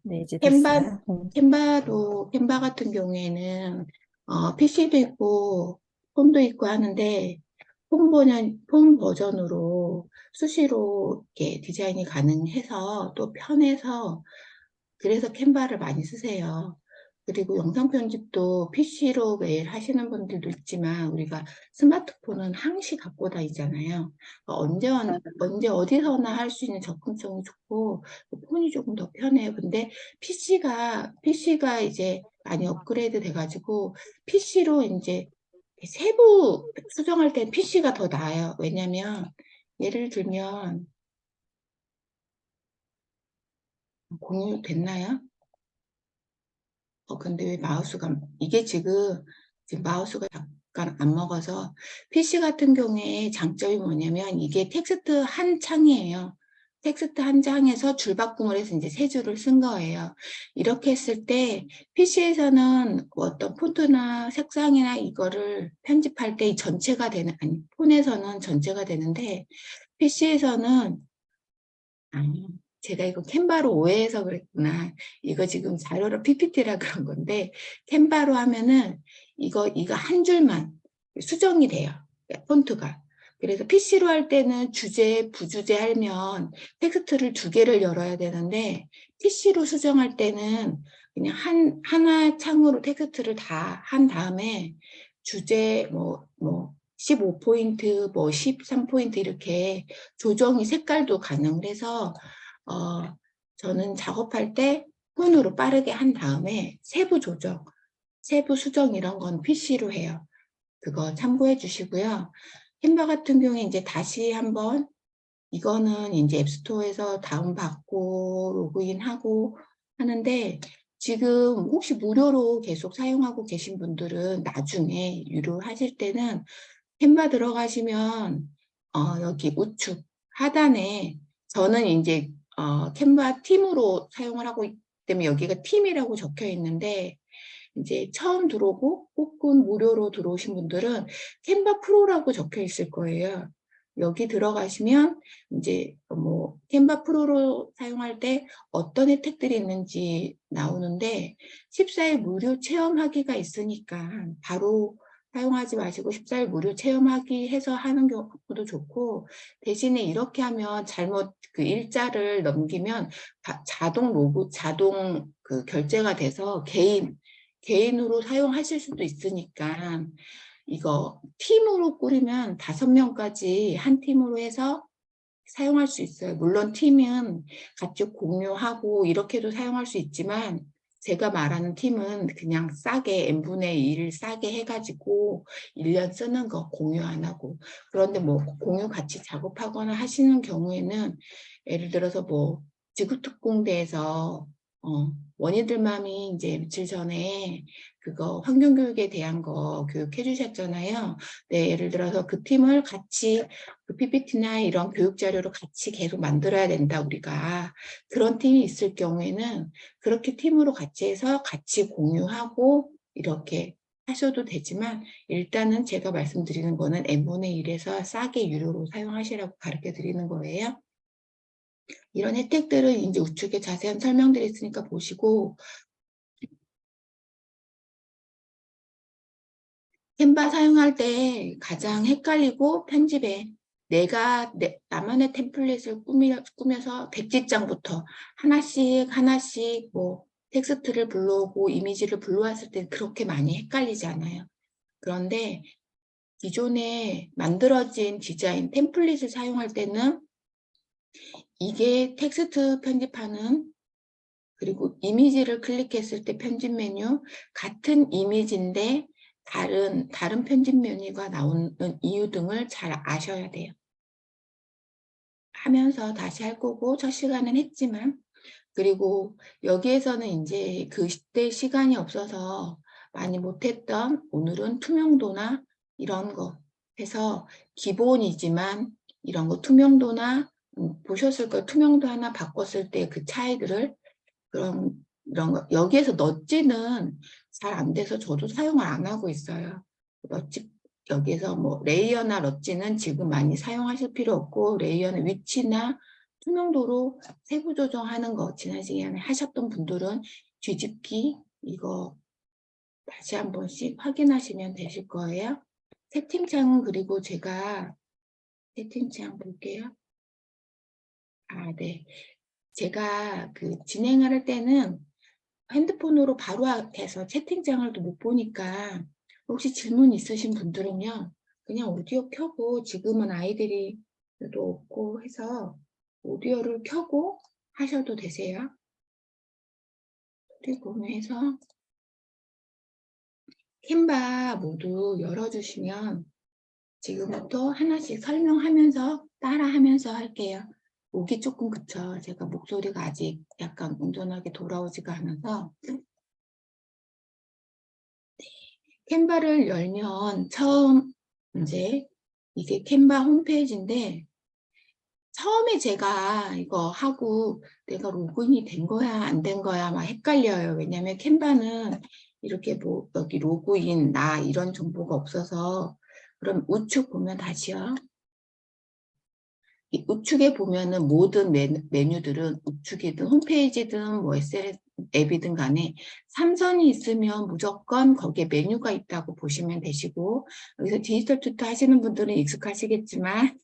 네, 이제 캔바, 됐어요. 캔바 같은 경우에는, PC도 있고, 폰도 있고 하는데, 폰 버전으로 수시로 이렇게 디자인이 가능해서 또 편해서, 그래서 캔바를 많이 쓰세요. 그리고 영상 편집도 PC로 매일 하시는 분들도 있지만, 우리가 스마트폰은 항시 갖고 다니잖아요. 언제 어디서나 할 수 있는 접근성이 좋고, 폰이 조금 더 편해요. 근데 PC가 이제 많이 업그레이드 돼가지고, PC로 이제 세부 수정할 땐 PC가 더 나아요. 왜냐면, 예를 들면, 공유됐나요? 근데 왜 이게 지금 마우스가 약간 안 먹어서, PC 같은 경우에 장점이 뭐냐면, 이게 텍스트 한 창이에요. 텍스트 한 장에서 줄바꿈을 해서 이제 세 줄을 쓴 거예요. 이렇게 했을 때, PC에서는 어떤 폰트나 색상이나 이거를 편집할 때 이 전체가 아니, 폰에서는 전체가 되는데, PC에서는 제가 이거 캔바로 오해해서 그랬구나. 이거 지금 자료로 PPT라 그런 건데, 캔바로 하면은 이거 한 줄만 수정이 돼요. 폰트가. 그래서 PC로 할 때는 주제, 부주제 하면 텍스트를 두 개를 열어야 되는데, PC로 수정할 때는 그냥 하나 창으로 텍스트를 다 한 다음에 주제, 15포인트, 13포인트 이렇게 조정이 색깔도 가능해서 저는 작업할 때 폰으로 빠르게 한 다음에 세부 수정 이런 건 PC로 해요. 그거 참고해 주시고요. 캔바 같은 경우에 이제 다시 한번 이거는 이제 앱스토어에서 다운받고 로그인하고 하는데 지금 혹시 무료로 계속 사용하고 계신 분들은 나중에 유료 하실 때는 캔바 들어가시면 여기 우측 하단에 저는 이제 캔바 팀으로 사용을 하고 있기 때문에 여기가 팀이라고 적혀 있는데 이제 처음 들어오고 혹은 무료로 들어오신 분들은 캔바 프로라고 적혀 있을 거예요. 여기 들어가시면 이제 뭐 캔바 프로로 사용할 때 어떤 혜택들이 있는지 나오는데 14일 무료 체험하기가 있으니까 바로 사용하지 마시고 14일 무료 체험하기 해서 하는 경우도 좋고 대신에 이렇게 하면 잘못 그 일자를 넘기면 자동 그 결제가 돼서 개인으로 사용하실 수도 있으니까 이거 팀으로 꾸리면 5명까지 한 팀으로 해서 사용할 수 있어요. 물론 팀은 같이 공유하고 이렇게도 사용할 수 있지만 제가 말하는 팀은 그냥 싸게 n분의 1 싸게 해가지고 1년 쓰는 거 공유 안 하고 그런데 뭐 공유 같이 작업하거나 하시는 경우에는 예를 들어서 뭐 지구특공대에서 원희들맘이 이제 며칠 전에 그거 환경교육에 대한 거 교육해 주셨잖아요. 네, 예를 들어서 그 팀을 같이 그 PPT나 이런 교육 자료를 같이 계속 만들어야 된다, 우리가. 그런 팀이 있을 경우에는 그렇게 팀으로 같이 해서 같이 공유하고 이렇게 하셔도 되지만 일단은 제가 말씀드리는 거는 n분의 1에서 싸게 유료로 사용하시라고 가르쳐 드리는 거예요. 이런 혜택들을 이제 우측에 자세한 설명들이 있으니까 보시고 캔바 사용할 때 가장 헷갈리고 편집에 나만의 템플릿을 꾸며서 백지장부터 하나씩 하나씩 뭐 텍스트를 불러오고 이미지를 불러왔을 때 그렇게 많이 헷갈리지 않아요. 그런데 기존에 만들어진 디자인 템플릿을 사용할 때는 이게 텍스트 편집하는 그리고 이미지를 클릭했을 때 편집 메뉴 같은 이미지인데 다른 편집 메뉴가 나오는 이유 등을 잘 아셔야 돼요. 하면서 다시 할 거고 첫 시간은 했지만 그리고 여기에서는 이제 그때 시간이 없어서 많이 못했던 오늘은 투명도나 이런 거 해서 기본이지만 이런 거 투명도나 보셨을 거예요. 투명도 하나 바꿨을 때 그 차이들을 이런 거 여기에서 넛지는 잘 안 돼서 저도 사용을 안 하고 있어요. 넛지 여기에서 뭐 레이어나 넛지는 지금 많이 사용하실 필요 없고 레이어는 위치나 투명도로 세부 조정하는 거 지난 시간에 하셨던 분들은 뒤집기 이거 다시 한 번씩 확인하시면 되실 거예요. 채팅창은 그리고 제가 채팅창 볼게요. 아, 네. 제가 그 진행을 할 때는 핸드폰으로 바로 앞에서 채팅창을 또 못 보니까 혹시 질문 있으신 분들은요. 그냥 오디오 켜고 지금은 아이들이 또 없고 해서 오디오를 켜고 하셔도 되세요. 그리고 해서 캔바 모두 열어주시면 지금부터 하나씩 설명하면서 따라하면서 할게요. 목이 조금 그쳐. 제가 목소리가 아직 약간 온전하게 돌아오지가 않아서. 캔바를 열면 처음 이제 이게 캔바 홈페이지인데 처음에 제가 이거 하고 내가 로그인이 된 거야 안 된 거야 막 헷갈려요. 왜냐면 캔바는 이렇게 뭐 여기 로그인 나 이런 정보가 없어서. 그럼 우측 보면 다시요. 이 우측에 보면은 모든 메뉴들은 우측이든 홈페이지든 뭐 SNS 앱이든 간에 삼선이 있으면 무조건 거기에 메뉴가 있다고 보시면 되시고, 여기서 디지털 투터 하시는 분들은 익숙하시겠지만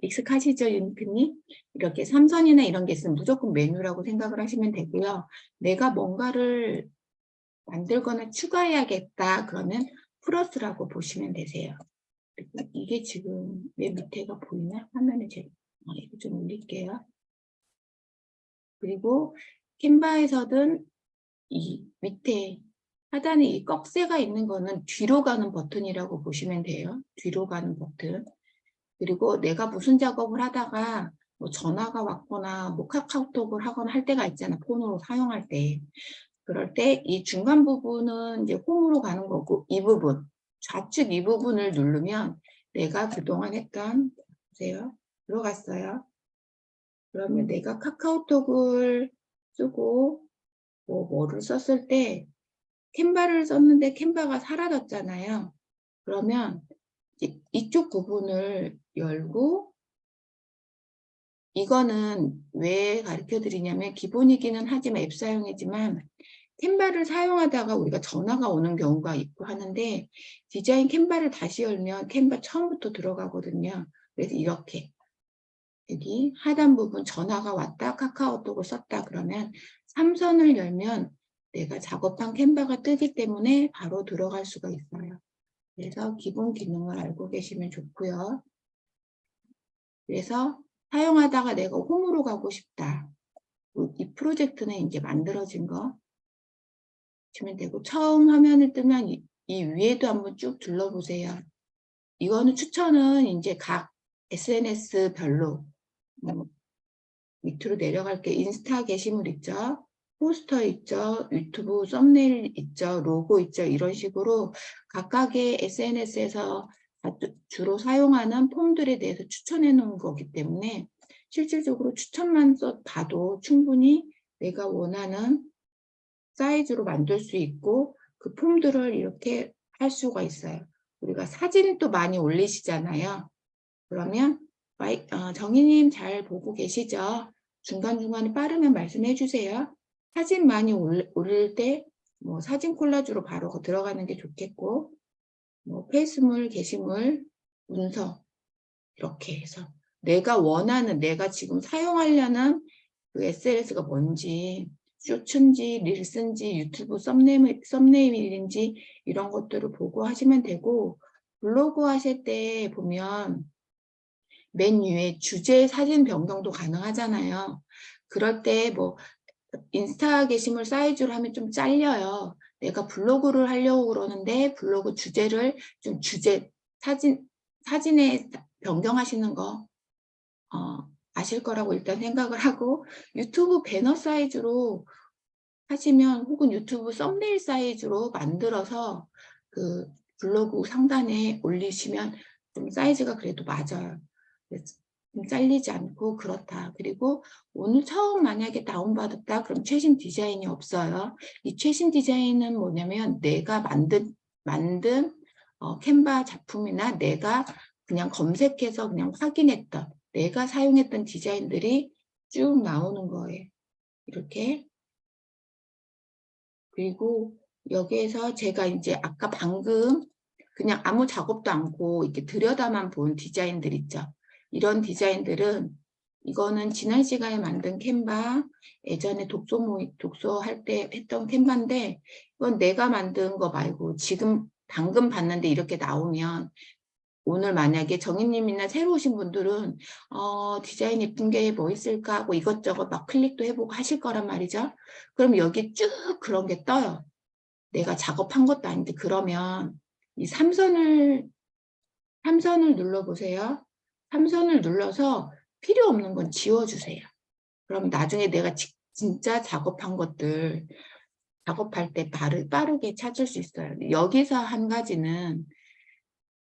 익숙하시죠 윤피님? 이렇게 삼선이나 이런 게 있으면 무조건 메뉴라고 생각을 하시면 되고요. 내가 뭔가를 만들거나 추가해야겠다 그러면 플러스라고 보시면 되세요. 이게 지금 왜 밑에가 보이나? 화면을 제가 이거 좀 올릴게요. 그리고 캔바에서든 이 밑에 하단에 이 꺽쇠가 있는 거는 뒤로 가는 버튼이라고 보시면 돼요. 뒤로 가는 버튼. 그리고 내가 무슨 작업을 하다가 뭐 전화가 왔거나 뭐 카카오톡을 하거나 할 때가 있잖아. 폰으로 사용할 때. 그럴 때 이 중간 부분은 이제 홈으로 가는 거고 이 부분, 좌측 이 부분을 누르면 내가 그동안 했던, 보세요. 들어갔어요. 그러면 내가 카카오톡을 쓰고 뭐를 썼을 때 캔바를 썼는데 캔바가 사라졌잖아요. 그러면 이쪽 부분을 열고, 이거는 왜 가르쳐 드리냐면 기본이기는 하지만 앱 사용이지만 캔바를 사용하다가 우리가 전화가 오는 경우가 있고 하는데 디자인 캔바를 다시 열면 캔바 처음부터 들어가거든요. 그래서 이렇게 여기 하단 부분 전화가 왔다 카카오톡을 썼다 그러면 삼선을 열면 내가 작업한 캔바가 뜨기 때문에 바로 들어갈 수가 있어요. 그래서 기본 기능을 알고 계시면 좋고요. 그래서 사용하다가 내가 홈으로 가고 싶다. 이 프로젝트는 이제 만들어진 거 보시면 되고, 처음 화면을 뜨면 이 위에도 한번 쭉 둘러보세요. 이거는 추천은 이제 각 SNS 별로 밑으로 내려갈게. 인스타 게시물 있죠? 포스터 있죠? 유튜브 썸네일 있죠? 로고 있죠? 이런 식으로 각각의 SNS에서 주로 사용하는 폼들에 대해서 추천해 놓은 거기 때문에 실질적으로 추천만 봐도 충분히 내가 원하는 사이즈로 만들 수 있고 그 폼들을 이렇게 할 수가 있어요. 우리가 사진을 또 많이 올리시잖아요. 그러면 정희님 잘 보고 계시죠? 중간중간에 빠르면 말씀해 주세요. 사진 많이 올릴 때 뭐 사진 콜라주로 바로 들어가는 게 좋겠고, 뭐 페이스물, 게시물, 문서 이렇게 해서 내가 원하는, 내가 지금 사용하려는 그 SNS가 뭔지, 쇼츠인지 릴스인지 유튜브 썸네일인지 이런 것들을 보고 하시면 되고, 블로그 하실 때 보면 맨 위에 주제 사진 변경도 가능하잖아요. 그럴 때 뭐 인스타 게시물 사이즈로 하면 좀 잘려요. 내가 블로그를 하려고 그러는데 블로그 주제를 좀 사진에 변경하시는 거 아실 거라고 일단 생각을 하고, 유튜브 배너 사이즈로 하시면 혹은 유튜브 썸네일 사이즈로 만들어서 그 블로그 상단에 올리시면 좀 사이즈가 그래도 맞아요. 좀 잘리지 않고 그렇다. 그리고 오늘 처음 만약에 다운받았다 그럼 최신 디자인이 없어요. 이 최신 디자인은 뭐냐면 내가 만든 캔바 작품이나 내가 그냥 검색해서 그냥 확인했던, 내가 사용했던 디자인들이 쭉 나오는 거예요. 이렇게. 그리고 여기에서 제가 이제 아까 방금 그냥 아무 작업도 않고 이렇게 들여다만 본 디자인들 있죠. 이런 디자인들은 이거는 지난 시간에 만든 캔바, 예전에 독서할 때 했던 캔바인데 이건 내가 만든 거 말고 지금 방금 봤는데 이렇게 나오면 오늘 만약에 정희님이나 새로 오신 분들은 디자인 예쁜 게 뭐 있을까 하고 이것저것 막 클릭도 해보고 하실 거란 말이죠. 그럼 여기 쭉 그런 게 떠요. 내가 작업한 것도 아닌데 그러면 이 삼선을 눌러보세요. 삼선을 눌러서 필요 없는 건 지워주세요. 그럼 나중에 내가 진짜 작업한 것들 작업할 때 빠르게 찾을 수 있어요. 여기서 한 가지는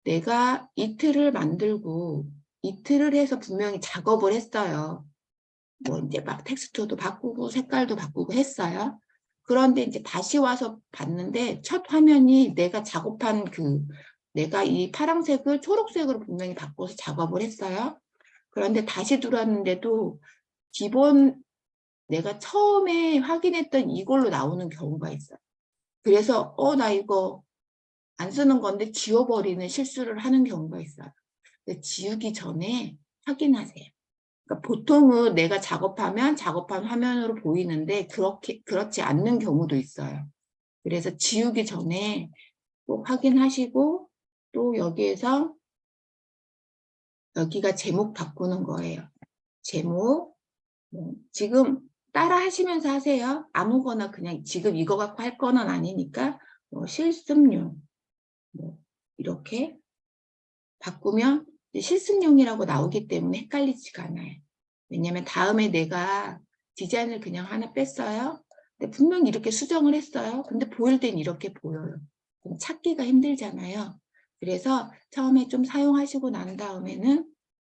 내가 이틀을 만들고 이틀을 해서 분명히 작업을 했어요. 뭐 이제 막 텍스처도 바꾸고 색깔도 바꾸고 했어요. 그런데 이제 다시 와서 봤는데 첫 화면이 내가 작업한 내가 이 파란색을 초록색으로 분명히 바꿔서 작업을 했어요. 그런데 다시 들어왔는데도 기본 내가 처음에 확인했던 이걸로 나오는 경우가 있어요. 그래서 나 이거 안 쓰는 건데 지워버리는 실수를 하는 경우가 있어요. 지우기 전에 확인하세요. 그러니까 보통은 내가 작업하면 작업한 화면으로 보이는데 그렇지 않는 경우도 있어요. 그래서 지우기 전에 꼭 확인하시고 또 여기에서 여기가 제목 바꾸는 거예요. 제목 지금 따라 하시면서 하세요. 아무거나 그냥 지금 이거 갖고 할 거는 아니니까 실습용 이렇게 바꾸면 실습용이라고 나오기 때문에 헷갈리지가 않아요. 왜냐면 다음에 내가 디자인을 그냥 하나 뺐어요. 근데 분명히 이렇게 수정을 했어요. 근데 보일 땐 이렇게 보여요. 그럼 찾기가 힘들잖아요. 그래서 처음에 좀 사용하시고 난 다음에는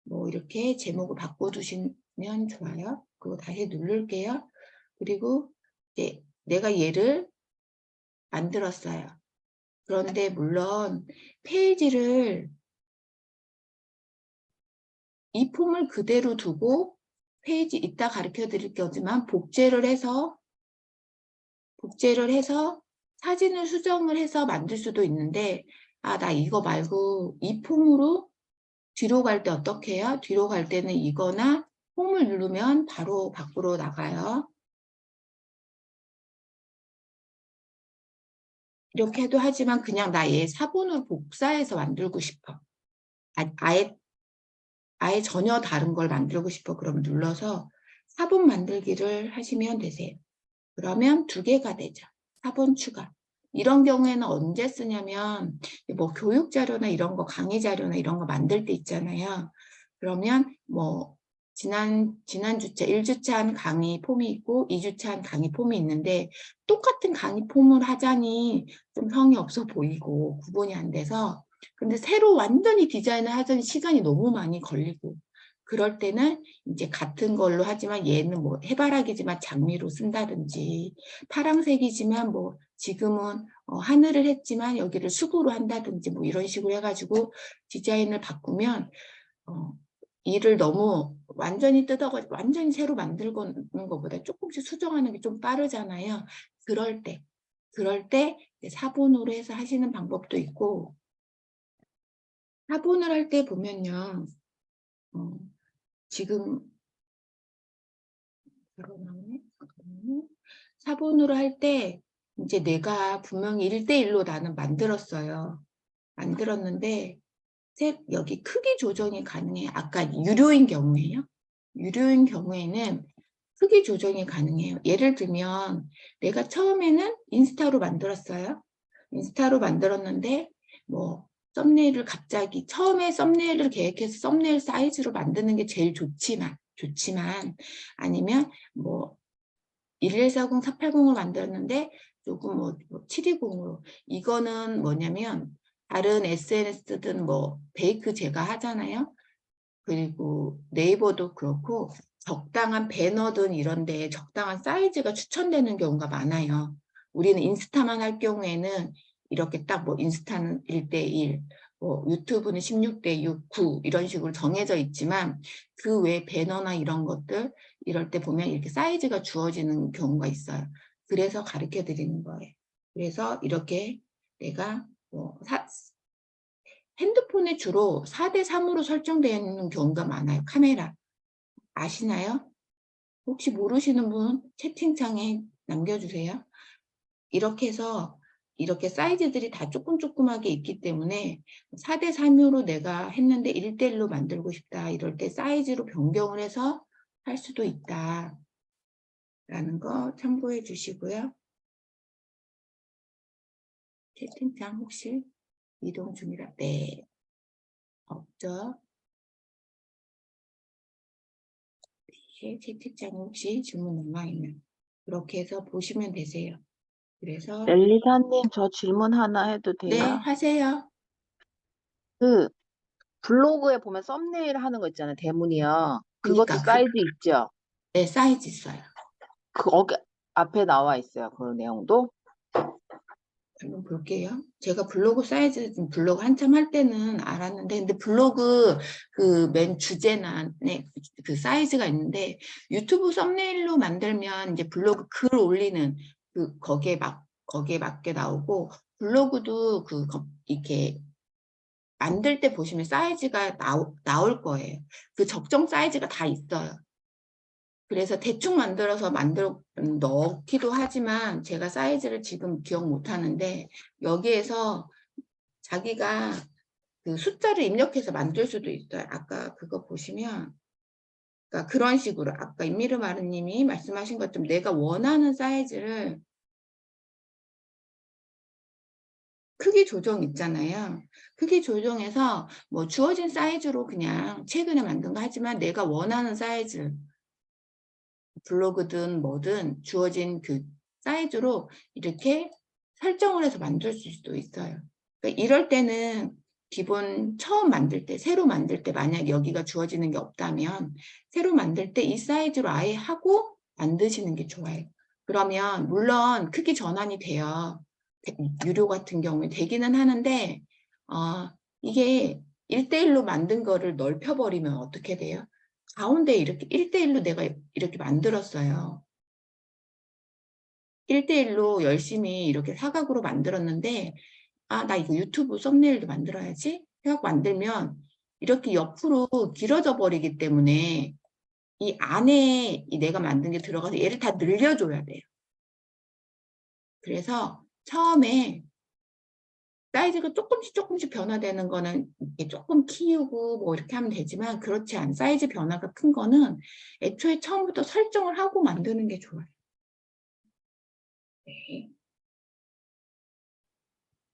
뭐 이렇게 제목을 바꿔두시면 좋아요. 그리고 다시 누를게요. 그리고 이제 내가 얘를 만들었어요. 그런데 물론 페이지를 이 폼을 그대로 두고 페이지 이따 가르쳐 드릴 거지만 복제를 해서 사진을 수정을 해서 만들 수도 있는데 나 이거 말고 이 폼으로 뒤로 갈 때 어떻게 해요? 뒤로 갈 때는 이거나 폼을 누르면 바로 밖으로 나가요. 이렇게 해도 하지만 그냥 나 얘 사본으로 복사해서 만들고 싶어. 아예 전혀 다른 걸 만들고 싶어. 그럼 눌러서 사본 만들기를 하시면 되세요. 그러면 2개가 되죠. 사본 추가. 이런 경우에는 언제 쓰냐면 뭐 교육 자료나 이런 거 강의 자료나 이런 거 만들 때 있잖아요. 그러면 뭐 지난 주차 1주차 한 강의 폼이 있고 2주차 한 강의 폼이 있는데 똑같은 강의 폼을 하자니 좀 성의 없어 보이고 구분이 안 돼서 근데 새로 완전히 디자인을 하자니 시간이 너무 많이 걸리고 그럴 때는 이제 같은 걸로 하지만 얘는 뭐 해바라기지만 장미로 쓴다든지 파랑색이지만 뭐 지금은 하늘을 했지만 여기를 수구로 한다든지 뭐 이런 식으로 해가지고 디자인을 바꾸면 일을 너무 완전히 뜯어가지고 완전히 새로 만들는 것보다 조금씩 수정하는 게 좀 빠르잖아요. 그럴 때 사본으로 해서 하시는 방법도 있고 사본을 할 때 보면요. 지금 사본으로 할 때 이제 내가 분명히 1대1로 나는 만들었어요. 만들었는데 여기 크기 조정이 가능해요. 아까 유료인 경우에요. 유료인 경우에는 크기 조정이 가능해요. 예를 들면 내가 처음에는 인스타로 만들었어요. 인스타로 만들었는데 뭐 썸네일을 갑자기 처음에 썸네일을 계획해서 썸네일 사이즈로 만드는 게 제일 좋지만 아니면 뭐 1140, 480을 만들었는데 조금 뭐 720으로 이거는 뭐냐면 다른 SNS든 뭐 베이크 제가 하잖아요. 그리고 네이버도 그렇고 적당한 배너든 이런 데 적당한 사이즈가 추천되는 경우가 많아요. 우리는 인스타만 할 경우에는 이렇게 딱 뭐 인스타는 1대1, 뭐 유튜브는 16:6, 9 이런 식으로 정해져 있지만 그 외 배너나 이런 것들 이럴 때 보면 이렇게 사이즈가 주어지는 경우가 있어요. 그래서 가르쳐 드리는 거예요. 그래서 이렇게 내가 뭐 핸드폰에 주로 4:3으로 설정되어 있는 경우가 많아요. 카메라. 아시나요? 혹시 모르시는 분 채팅창에 남겨주세요. 이렇게 해서 이렇게 사이즈들이 다 조금조금하게 있기 때문에 4:3으로 내가 했는데 1:1로 만들고 싶다. 이럴 때 사이즈로 변경을 해서 할 수도 있다. 라는 거 참고해 주시고요. 채팅창 혹시 이동 중이라 네. 없죠? 네, 채팅창 혹시 질문 남아있는 그렇게 해서 보시면 되세요. 그래서 멜리사님, 저 질문 하나 해도 네, 돼요? 하세요. 그 블로그에 보면 썸네일 하는 거 있잖아요. 대문이요. 그것도 그러니까 사이즈 있죠? 네, 사이즈 있어요. 거기 앞에 나와 있어요. 그 내용도? 한번 볼게요. 제가 블로그 사이즈, 블로그 한참 할 때는 알았는데, 근데 블로그 그 맨 주제나 네, 그 사이즈가 있는데, 유튜브 썸네일로 만들면 이제 블로그 글 올리는 그 거기에 맞게 나오고, 블로그도 이렇게 만들 때 보시면 사이즈가 나올 거예요. 그 적정 사이즈가 다 있어요. 그래서 대충 만들어서 넣기도 하지만 제가 사이즈를 지금 기억 못 하는데 여기에서 자기가 그 숫자를 입력해서 만들 수도 있어요. 아까 그거 보시면 그러니까 그런 식으로 아까 임미르마르님이 말씀하신 것처럼 내가 원하는 사이즈를 크기 조정 있잖아요. 크기 조정해서 뭐 주어진 사이즈로 그냥 최근에 만든 거 하지만 내가 원하는 사이즈 블로그든 뭐든 주어진 그 사이즈로 이렇게 설정을 해서 만들 수도 있어요. 그러니까 이럴 때는 기본 처음 만들 때, 새로 만들 때 만약 여기가 주어지는 게 없다면 새로 만들 때 이 사이즈로 아예 하고 만드시는 게 좋아요. 그러면 물론 크기 전환이 돼요. 유료 같은 경우에 되기는 하는데 이게 1:1로 만든 거를 넓혀버리면 어떻게 돼요? 가운데 이렇게 1:1로 내가 이렇게 만들었어요. 1:1로 열심히 이렇게 사각으로 만들었는데 나 이거 유튜브 썸네일도 만들어야지 해갖고 만들면 이렇게 옆으로 길어져 버리기 때문에 이 안에 내가 만든 게 들어가서 얘를 다 늘려줘야 돼요. 그래서 처음에 사이즈가 조금씩 변화되는 거는 이렇게 조금 키우고 뭐 이렇게 하면 되지만 그렇지 않은 사이즈 변화가 큰 거는 애초에 처음부터 설정을 하고 만드는 게 좋아요. 네.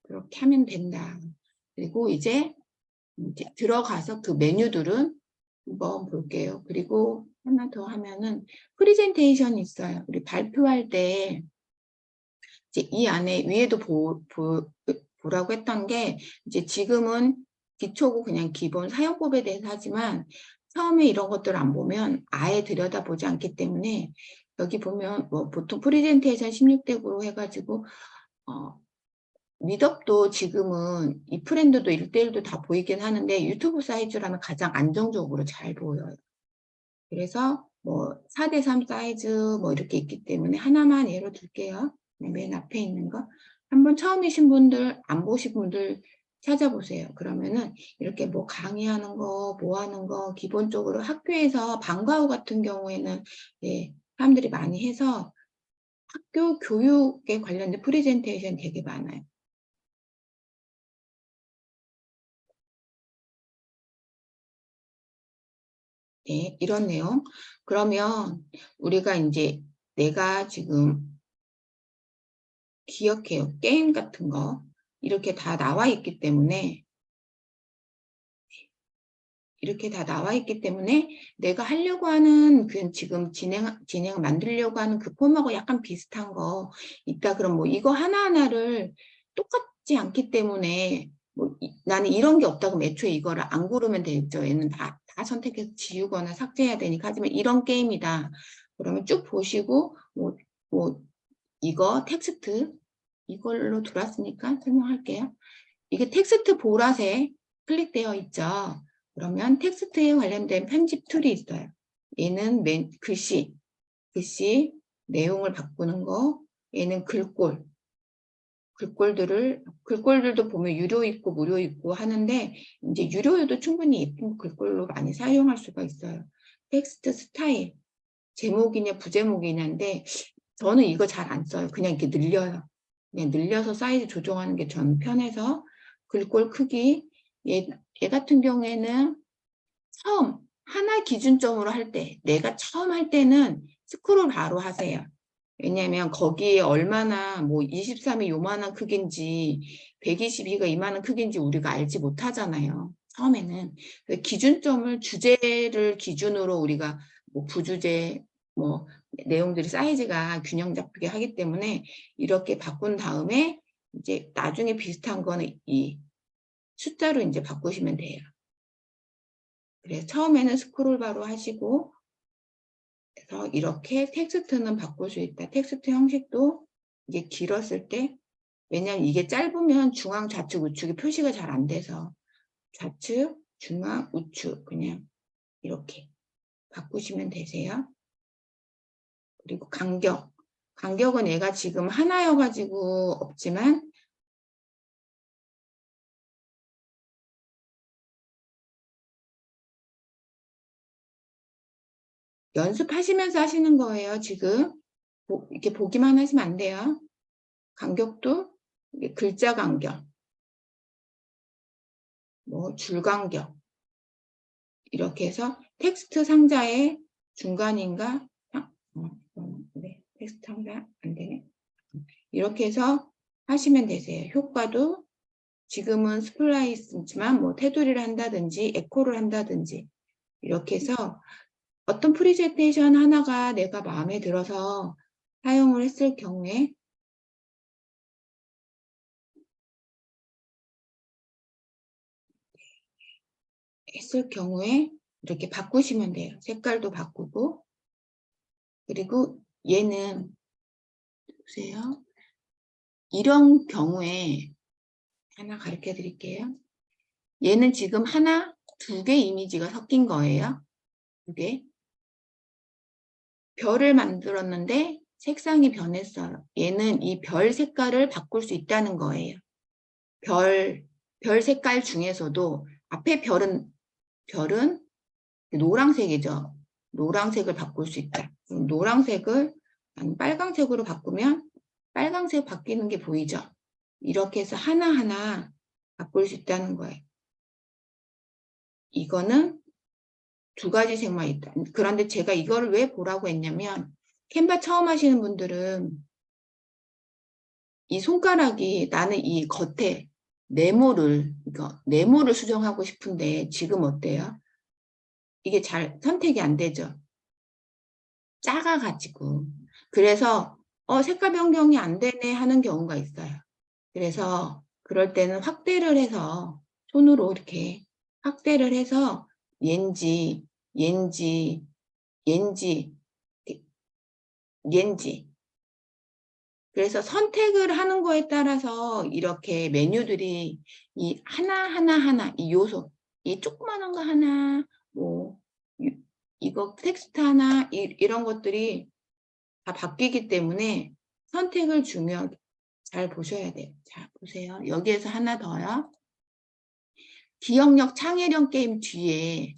그렇게 하면 된다. 그리고 이제 들어가서 그 메뉴들은 한번 볼게요. 그리고 하나 더 하면은 프리젠테이션이 있어요. 우리 발표할 때 이제 이 안에 위에도 보라고 했던 게 이제 지금은 기초고 그냥 기본 사용법에 대해서 하지만 처음에 이런 것들을 안 보면 아예 들여다보지 않기 때문에 여기 보면 뭐 보통 프리젠테이션 16대9로 해가지고 미덥도 지금은 이 프렌드도 1:1도 다 보이긴 하는데 유튜브 사이즈라면 가장 안정적으로 잘 보여요. 그래서 뭐 4:3 사이즈 뭐 이렇게 있기 때문에 하나만 예로 들게요. 맨 앞에 있는 거. 한번 처음이신 분들, 안 보신 분들 찾아보세요. 그러면은 이렇게 뭐 강의하는 거, 뭐 하는 거, 기본적으로 학교에서 방과후 같은 경우에는 예, 사람들이 많이 해서 학교 교육에 관련된 프레젠테이션 되게 많아요. 네, 이런 내용. 그러면 우리가 이제 내가 지금 기억해요. 게임 같은 거 이렇게 다 나와 있기 때문에 내가 하려고 하는 그 지금 진행을 만들려고 하는 그 폼하고 약간 비슷한 거 있다. 그럼 뭐 이거 하나하나를 똑같지 않기 때문에 뭐 나는 이런 게 없다 그럼 애초에 이거를 안 고르면 되겠죠. 얘는 다 선택해서 지우거나 삭제해야 되니까. 하지만 이런 게임이다. 그러면 쭉 보시고 뭐 이거 텍스트 이걸로 들어왔으니까 설명할게요. 이게 텍스트 보라색 클릭되어 있죠. 그러면 텍스트에 관련된 편집 툴이 있어요. 얘는 글씨 내용을 바꾸는 거, 얘는 글꼴들도 보면 유료 있고 무료 있고 하는데, 이제 유료여도 충분히 예쁜 글꼴로 많이 사용할 수가 있어요. 텍스트 스타일, 제목이냐 부제목이냐인데, 저는 이거 잘 안 써요. 그냥 이렇게 늘려요. 그냥 늘려서 사이즈 조정하는 게 저는 편해서. 글꼴 크기, 얘 같은 경우에는 처음 하나 기준점으로 할 때, 내가 처음 할 때는 스크롤 바로 하세요. 왜냐하면 거기에 얼마나 뭐 23이 요만한 크기인지 122가 이만한 크기인지 우리가 알지 못하잖아요. 처음에는. 기준점을, 주제를 기준으로 우리가 뭐 부주제, 뭐 내용들이 사이즈가 균형 잡히게 하기 때문에 이렇게 바꾼 다음에 이제 나중에 비슷한 거는 이 숫자로 이제 바꾸시면 돼요. 그래서 처음에는 스크롤 바로 하시고, 그래서 이렇게 텍스트는 바꿀 수 있다. 텍스트 형식도 이게 길었을 때, 왜냐하면 이게 짧으면 중앙, 좌측, 우측이 표시가 잘 안 돼서 좌측, 중앙, 우측 그냥 이렇게 바꾸시면 되세요. 그리고 간격은 얘가 지금 하나여가지고 없지만 연습하시면서 하시는 거예요. 지금 이렇게 보기만 하시면 안 돼요. 간격도 글자 간격, 뭐 줄 간격 이렇게 해서 텍스트 상자의 중간인가? 네, 텍스트 상자 안 되네. 이렇게 해서 하시면 되세요. 효과도 지금은 스플라이스지만 뭐 테두리를 한다든지 에코를 한다든지 이렇게 해서 어떤 프레젠테이션 하나가 내가 마음에 들어서 사용을 했을 경우에 이렇게 바꾸시면 돼요. 색깔도 바꾸고. 그리고 얘는 보세요. 이런 경우에 하나 가르쳐 드릴게요. 얘는 지금 하나, 두 개 이미지가 섞인 거예요. 두 개. 별을 만들었는데 색상이 변했어요. 얘는 이 별 색깔을 바꿀 수 있다는 거예요. 별 색깔 중에서도 앞에 별은 노란색이죠. 노란색을 바꿀 수 있다. 노란색을 빨강색으로 바꾸면 빨강색 바뀌는 게 보이죠. 이렇게 해서 하나하나 바꿀 수 있다는 거예요. 이거는 두 가지 색만 있다. 그런데 제가 이거를 왜 보라고 했냐면 캔바 처음 하시는 분들은 이 손가락이 나는 이 겉에 네모를 수정하고 싶은데 지금 어때요? 이게 잘 선택이 안 되죠. 작아가지고. 그래서 색깔 변경이 안 되네 하는 경우가 있어요. 그래서 그럴 때는 확대를 해서 손으로 이렇게 확대를 해서 옌지 그래서 선택을 하는 거에 따라서 이렇게 메뉴들이 이 하나 이 요소 이 조그마한 거 하나 뭐 이거 텍스트 하나 이런 것들이 다 바뀌기 때문에 선택을 중요하게 잘 보셔야 돼요. 자 보세요. 여기에서 하나 더요. 기억력 창의력 게임 뒤에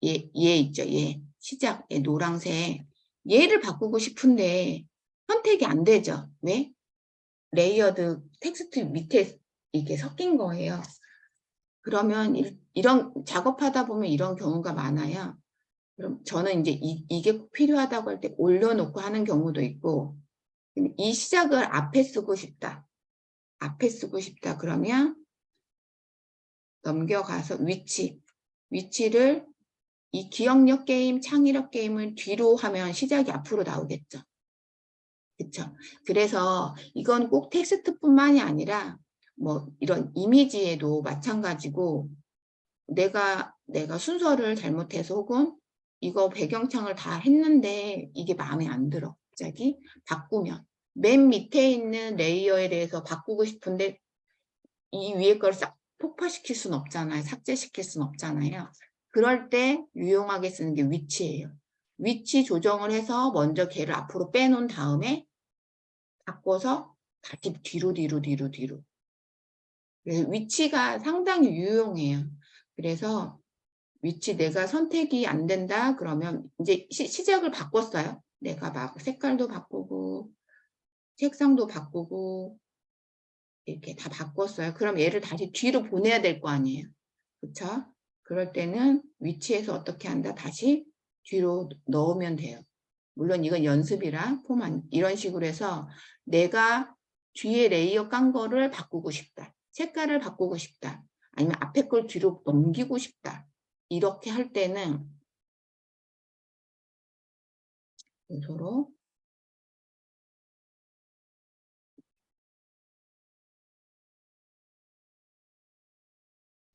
얘 있죠. 얘 시작 얘 노란색 얘를 바꾸고 싶은데 선택이 안 되죠. 왜? 레이어드 텍스트 밑에 이게 섞인 거예요. 그러면 이런 작업하다 보면 이런 경우가 많아요. 그럼 저는 이제 이게 꼭 필요하다고 할 때 올려놓고 하는 경우도 있고 이 시작을 앞에 쓰고 싶다. 그러면 넘겨가서 위치를 이 기억력 게임, 창의력 게임을 뒤로 하면 시작이 앞으로 나오겠죠. 그렇죠. 그래서 이건 꼭 텍스트뿐만이 아니라 뭐 이런 이미지에도 마찬가지고 내가 순서를 잘못해서 혹은 이거 배경창을 다 했는데 이게 마음에 안 들어. 갑자기 바꾸면 맨 밑에 있는 레이어에 대해서 바꾸고 싶은데 이 위에 걸 싹 폭파시킬 수는 없잖아요. 삭제시킬 수는 없잖아요. 그럴 때 유용하게 쓰는 게 위치예요. 위치 조정을 해서 먼저 걔를 앞으로 빼놓은 다음에 바꿔서 다시 뒤로. 그래서 위치가 상당히 유용해요. 그래서 위치 내가 선택이 안 된다 그러면 이제 시작을 바꿨어요. 내가 막 색깔도 바꾸고 색상도 바꾸고 이렇게 다 바꿨어요. 그럼 얘를 다시 뒤로 보내야 될 거 아니에요. 그렇죠? 그럴 때는 위치에서 어떻게 한다? 다시 뒤로 넣으면 돼요. 물론 이건 연습이라 이런 식으로 해서 내가 뒤에 레이어 깐 거를 바꾸고 싶다. 색깔을 바꾸고 싶다. 아니면 앞에 걸 뒤로 넘기고 싶다. 이렇게 할 때는 서로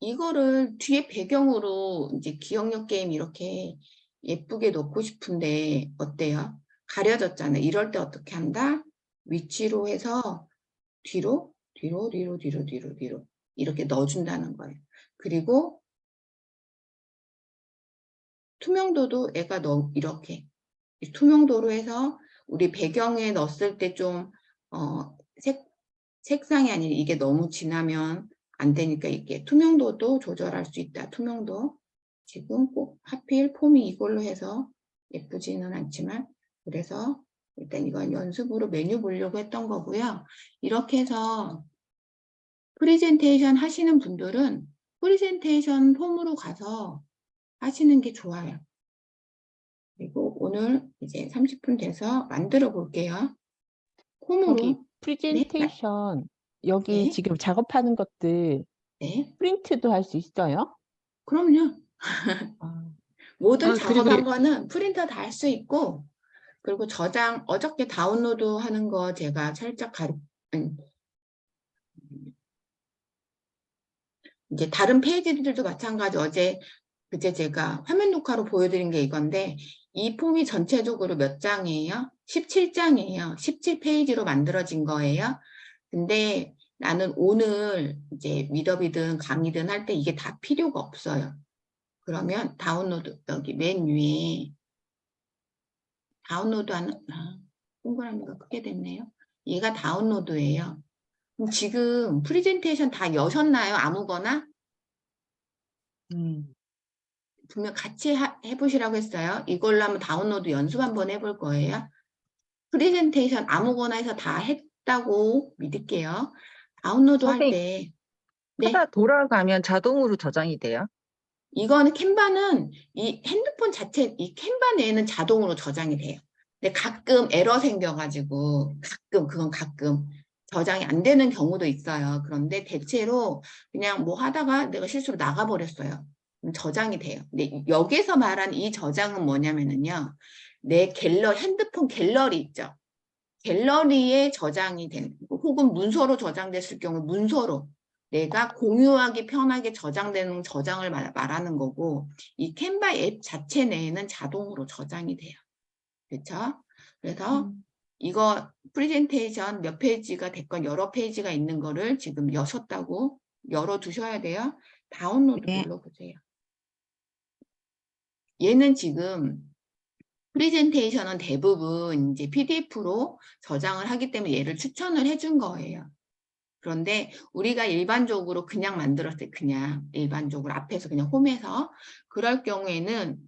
이거를 뒤에 배경으로 이제 기억력 게임 이렇게 예쁘게 놓고 싶은데 어때요? 가려졌잖아요. 이럴 때 어떻게 한다? 위치로 해서 뒤로 이렇게 넣어준다는 거예요. 그리고 투명도도 애가 이렇게 투명도로 해서 우리 배경에 넣었을 때 좀 색상이 아니라 이게 너무 진하면 안 되니까 이게 투명도도 조절할 수 있다. 투명도. 지금 꼭 하필 폼이 이걸로 해서 예쁘지는 않지만 그래서 일단 이건 연습으로 메뉴 보려고 했던 거고요. 이렇게 해서 프레젠테이션 하시는 분들은 프레젠테이션 폼으로 가서 하시는 게 좋아요. 그리고 오늘 이제 30분 돼서 만들어 볼게요. 저기 폼으로. 네, 프레젠테이션 여기 네, 지금 작업하는 것들 네. 프린트도 할 수 있어요? 그럼요. 아, 모든 그리고 작업한 거는 프린터 다 할 수 있고, 그리고 저장, 어저께 다운로드 하는 거 제가 살짝 이제 다른 페이지들도 마찬가지 그제 제가 화면 녹화로 보여드린 게 이건데, 이 폼이 전체적으로 몇 장이에요? 17장이에요. 17페이지로 만들어진 거예요. 근데 나는 오늘 이제 미더비든 강의든 할 때 이게 다 필요가 없어요. 그러면 다운로드, 여기 맨 위에 다운로드하는, 동그라미가 크게 됐네요. 얘가 다운로드예요. 그럼 지금 프레젠테이션 다 여셨나요? 아무거나? 분명 같이 해보시라고 했어요. 이걸로 한번 다운로드 연습 한번 해볼 거예요. 프레젠테이션 아무거나 해서 다 했다고 믿을게요. 다운로드 할 선생님, 때, 네, 하다 돌아가면 자동으로 저장이 돼요? 이거는 캔바는 이 핸드폰 자체, 이 캔바 내에는 자동으로 저장이 돼요. 근데 가끔 에러 생겨가지고, 그건 가끔 저장이 안 되는 경우도 있어요. 그런데 대체로 그냥 뭐 하다가 내가 실수로 나가버렸어요. 그럼 저장이 돼요. 근데 여기서 말한 이 저장은 뭐냐면은요, 내 핸드폰 갤러리 있죠. 갤러리에 저장이 된, 혹은 문서로 저장됐을 경우 문서로 내가 공유하기 편하게 저장되는 저장을 말하는 거고, 이 캔바 앱 자체 내에는 자동으로 저장이 돼요. 그렇죠? 그래서 이거 프레젠테이션 몇 페이지가 됐건 여러 페이지가 있는 거를 지금 여셨다고 열어두셔야 돼요. 다운로드 네. 눌러보세요. 얘는 지금 프레젠테이션은 대부분 이제 PDF로 저장을 하기 때문에 얘를 추천을 해준 거예요. 그런데 우리가 일반적으로 그냥 만들었을 때 그냥 일반적으로 앞에서 그냥 홈에서 그럴 경우에는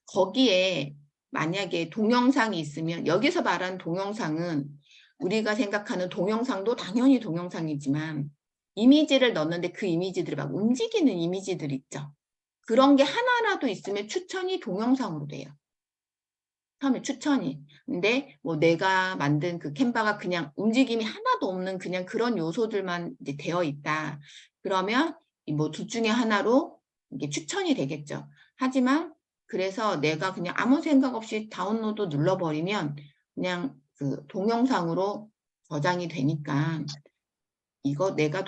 거기에 만약에 동영상이 있으면 여기서 말하는 동영상은 우리가 생각하는 동영상도 당연히 동영상이지만 이미지를 넣는데 그 이미지들이 막 움직이는 이미지들 있죠. 그런 게 하나라도 있으면 추천이 동영상으로 돼요. 처음에 추천이. 근데 뭐 내가 만든 그 캔바가 그냥 움직임이 하나도 없는 그냥 그런 요소들만 이제 되어 있다. 그러면 뭐 둘 중에 하나로 이게 추천이 되겠죠. 하지만 그래서 내가 그냥 아무 생각 없이 다운로드 눌러버리면 그냥 그 동영상으로 저장이 되니까 이거 내가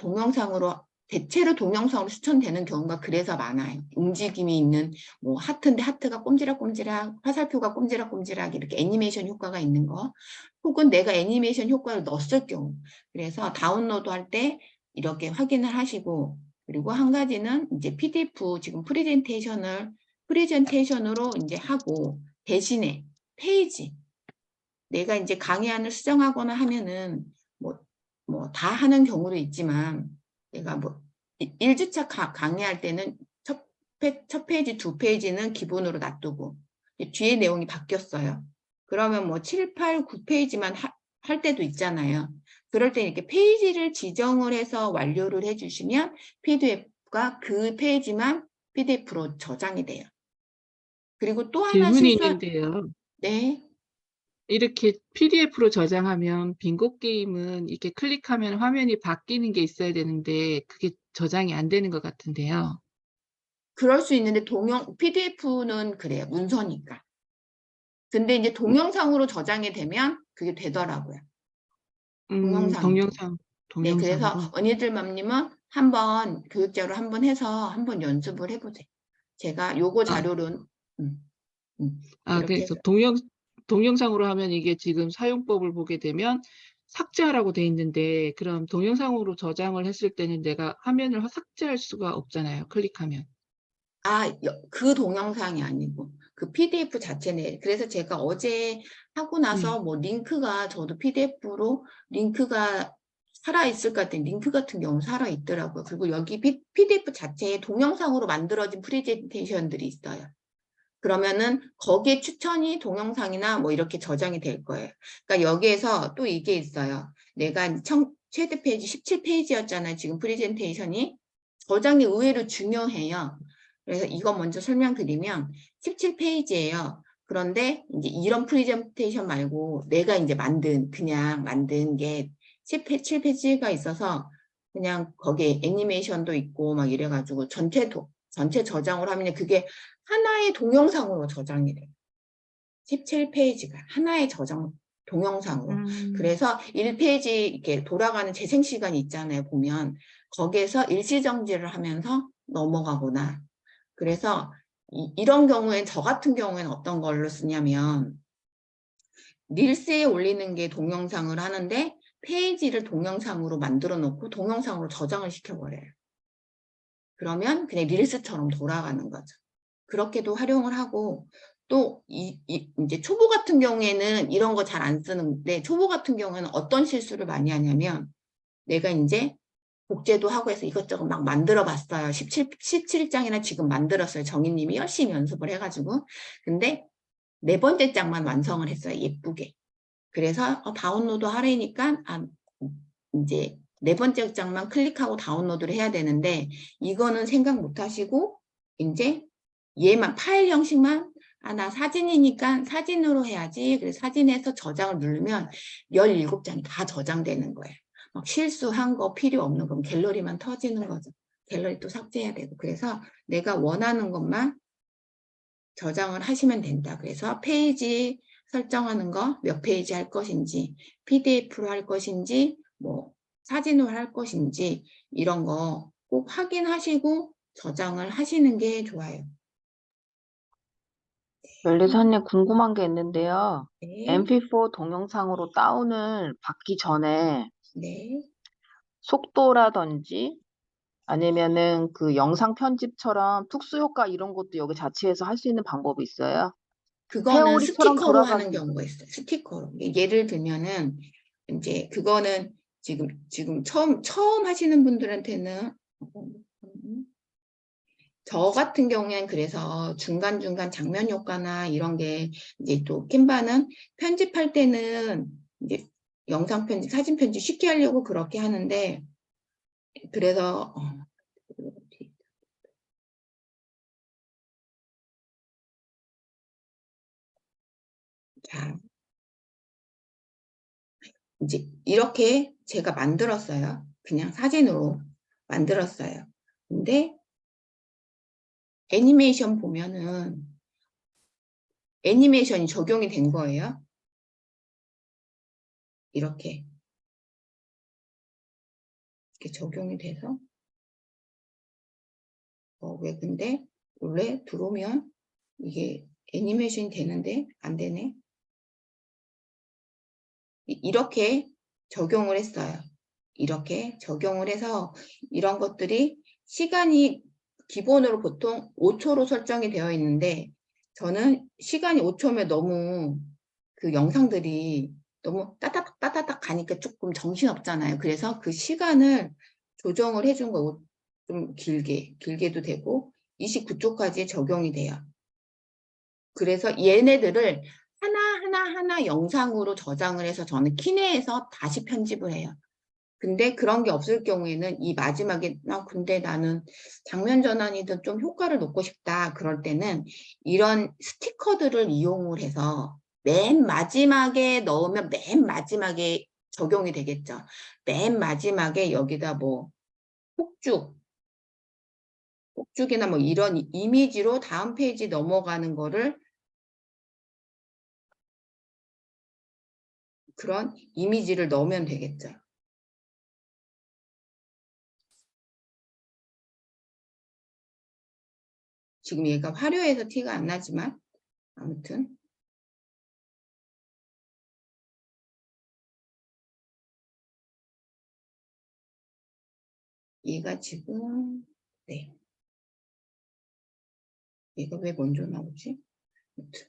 대체로 동영상으로 추천되는 경우가 그래서 많아요. 움직임이 있는 뭐 하트인데 하트가 꼼지락꼼지락, 화살표가 꼼지락꼼지락 이렇게 애니메이션 효과가 있는 거, 혹은 내가 애니메이션 효과를 넣었을 경우. 그래서 다운로드 할 때 이렇게 확인을 하시고, 그리고 한 가지는 이제 PDF 지금 프레젠테이션으로 이제 하고, 대신에 페이지, 내가 이제 강의안을 수정하거나 하면은 뭐 다 하는 경우도 있지만, 내가 뭐 1주차 강의할 때는 첫 페이지, 두 페이지는 기본으로 놔두고 뒤에 내용이 바뀌었어요. 그러면 뭐 7, 8, 9페이지만 할 때도 있잖아요. 그럴 때 이렇게 페이지를 지정을 해서 완료를 해주시면 PDF가 그 페이지만 PDF로 저장이 돼요. 그리고 또 하나 질문이 실수한, 있는데요. 네. 이렇게 PDF로 저장하면 빙고 게임은 이렇게 클릭하면 화면이 바뀌는 게 있어야 되는데 그게 저장이 안 되는 것 같은데요. 그럴 수 있는데 PDF는 그래요. 문서니까. 근데 이제 동영상으로 저장이 되면 그게 되더라고요. 동영상으로. 네, 동영상으로. 그래서 언니들맘님은 한번 교육자로 한번 해서 한번 연습을 해보세요. 제가 요거 자료는 이렇게 그래서 해서. 동영상으로 하면 이게 지금 사용법을 보게 되면 삭제하라고 돼 있는데 그럼 동영상으로 저장을 했을 때는 내가 화면을 삭제할 수가 없잖아요. 클릭하면. 그 동영상이 아니고 그 PDF 자체네. 그래서 제가 어제 하고 나서 뭐 링크가 저도 PDF로 링크가 살아있을 것 같은 링크 같은 경우 살아있더라고요. 그리고 여기 PDF 자체에 동영상으로 만들어진 프레젠테이션들이 있어요. 그러면은 거기에 추천이 동영상이나 뭐 이렇게 저장이 될 거예요. 그러니까 여기에서 또 이게 있어요. 내가 최대 페이지 17페이지였잖아요. 지금 프레젠테이션이. 저장이 의외로 중요해요. 그래서 이거 먼저 설명드리면 17페이지예요. 그런데 이제 이런 프레젠테이션 말고 내가 이제 그냥 만든 게 7페이지가 있어서 그냥 거기에 애니메이션도 있고 막 이래가지고 전체 저장을 하면 그게 하나의 동영상으로 저장이 돼요. 17페이지가 하나의 동영상으로. 그래서 1페이지 이렇게 돌아가는 재생 시간이 있잖아요. 보면 거기에서 일시정지를 하면서 넘어가거나. 그래서 이런 경우엔 저 같은 경우에는 어떤 걸로 쓰냐면 릴스에 올리는 게 동영상을 하는데 페이지를 동영상으로 만들어 놓고 동영상으로 저장을 시켜버려요. 그러면 그냥 릴스처럼 돌아가는 거죠. 그렇게도 활용을 하고 또 이제 초보 같은 경우에는 이런 거 잘 안 쓰는데 초보 같은 경우에는 어떤 실수를 많이 하냐면 내가 이제 복제도 하고 해서 이것저것 막 만들어 봤어요. 17장이나 지금 만들었어요. 정희님이 열심히 연습을 해가지고. 근데 4번째 장만 완성을 했어요. 예쁘게. 그래서 다운로드 하려니까 이제 4번째 장만 클릭하고 다운로드를 해야 되는데 이거는 생각 못 하시고 이제 얘만 파일 형식만 나 사진이니까 사진으로 해야지. 그래서 사진에서 저장을 누르면 17장이 다 저장되는 거예요. 막 실수한 거 필요 없는 건 갤러리만 터지는 거죠. 갤러리 또 삭제해야 되고. 그래서 내가 원하는 것만 저장을 하시면 된다. 그래서 페이지 설정하는 거 몇 페이지 할 것인지 PDF로 할 것인지 뭐 사진으로 할 것인지 이런 거 꼭 확인하시고 저장을 하시는 게 좋아요. 멜리사님 궁금한 게 있는데요. 네. MP4 동영상으로 다운을 받기 전에 네. 속도라든지 아니면은 그 영상 편집처럼 특수 효과 이런 것도 여기 자체에서 할 수 있는 방법이 있어요? 그거는 회오리처럼 스티커로 하는 돌아가기. 경우가 있어요. 스티커로. 예를 들면은 이제 그거는 지금 처음 하시는 분들한테는 저 같은 경우에는 그래서 중간중간 장면 효과나 이런 게 이제 또 캔바는 편집할 때는 이제 영상 편집, 사진 편집 쉽게 하려고 그렇게 하는데 그래서 자 이제 이렇게 제가 만들었어요. 그냥 사진으로 만들었어요. 근데 애니메이션 보면은 애니메이션이 적용이 된 거예요. 이렇게 적용이 돼서 왜 근데 원래 들어오면 이게 애니메이션이 되는데 안 되네. 이렇게 적용을 했어요. 이렇게 적용을 해서 이런 것들이 시간이 기본으로 보통 5초로 설정이 되어 있는데 저는 시간이 5초면 너무 그 영상들이 너무 따다닥 따다닥 가니까 조금 정신없잖아요. 그래서 그 시간을 조정을 해준 거 좀 길게도 되고 29초까지 적용이 돼요. 그래서 얘네들을 하나 영상으로 저장을 해서 저는 키네에서 다시 편집을 해요. 근데 그런 게 없을 경우에는 이 마지막에 근데 나는 장면 전환이든 좀 효과를 놓고 싶다. 그럴 때는 이런 스티커들을 이용을 해서 맨 마지막에 넣으면 맨 마지막에 적용이 되겠죠. 맨 마지막에 여기다 뭐 폭죽이나 뭐 이런 이미지로 다음 페이지 넘어가는 거를 그런 이미지를 넣으면 되겠죠. 지금 얘가 화려해서 티가 안 나지만 아무튼 얘가 지금 네. 얘가 왜 먼저 나오지? 아무튼.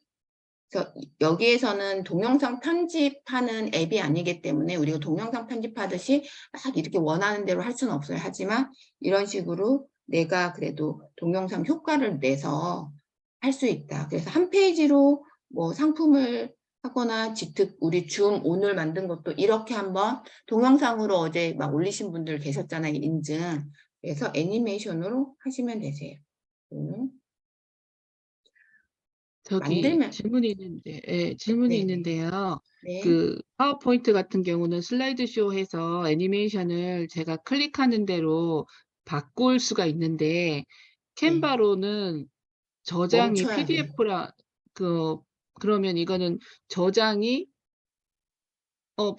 그래서 여기에서는 동영상 편집하는 앱이 아니기 때문에 우리가 동영상 편집하듯이 막 이렇게 원하는 대로 할 수는 없어요. 하지만 이런 식으로 내가 그래도 동영상 효과를 내서 할 수 있다. 그래서 한 페이지로 뭐 상품을 하거나 우리 줌 오늘 만든 것도 이렇게 한번 동영상으로 어제 막 올리신 분들 계셨잖아요. 인증. 그래서 애니메이션으로 하시면 되세요. 저기 만들면 질문이 있는데, 질문이 네네. 있는데요. 네. 그 파워포인트 같은 경우는 슬라이드쇼에서 애니메이션을 제가 클릭하는 대로 바꿀 수가 있는데 캔바로는 저장이 멈춰야 돼요. PDF라 그러면 이거는 저장이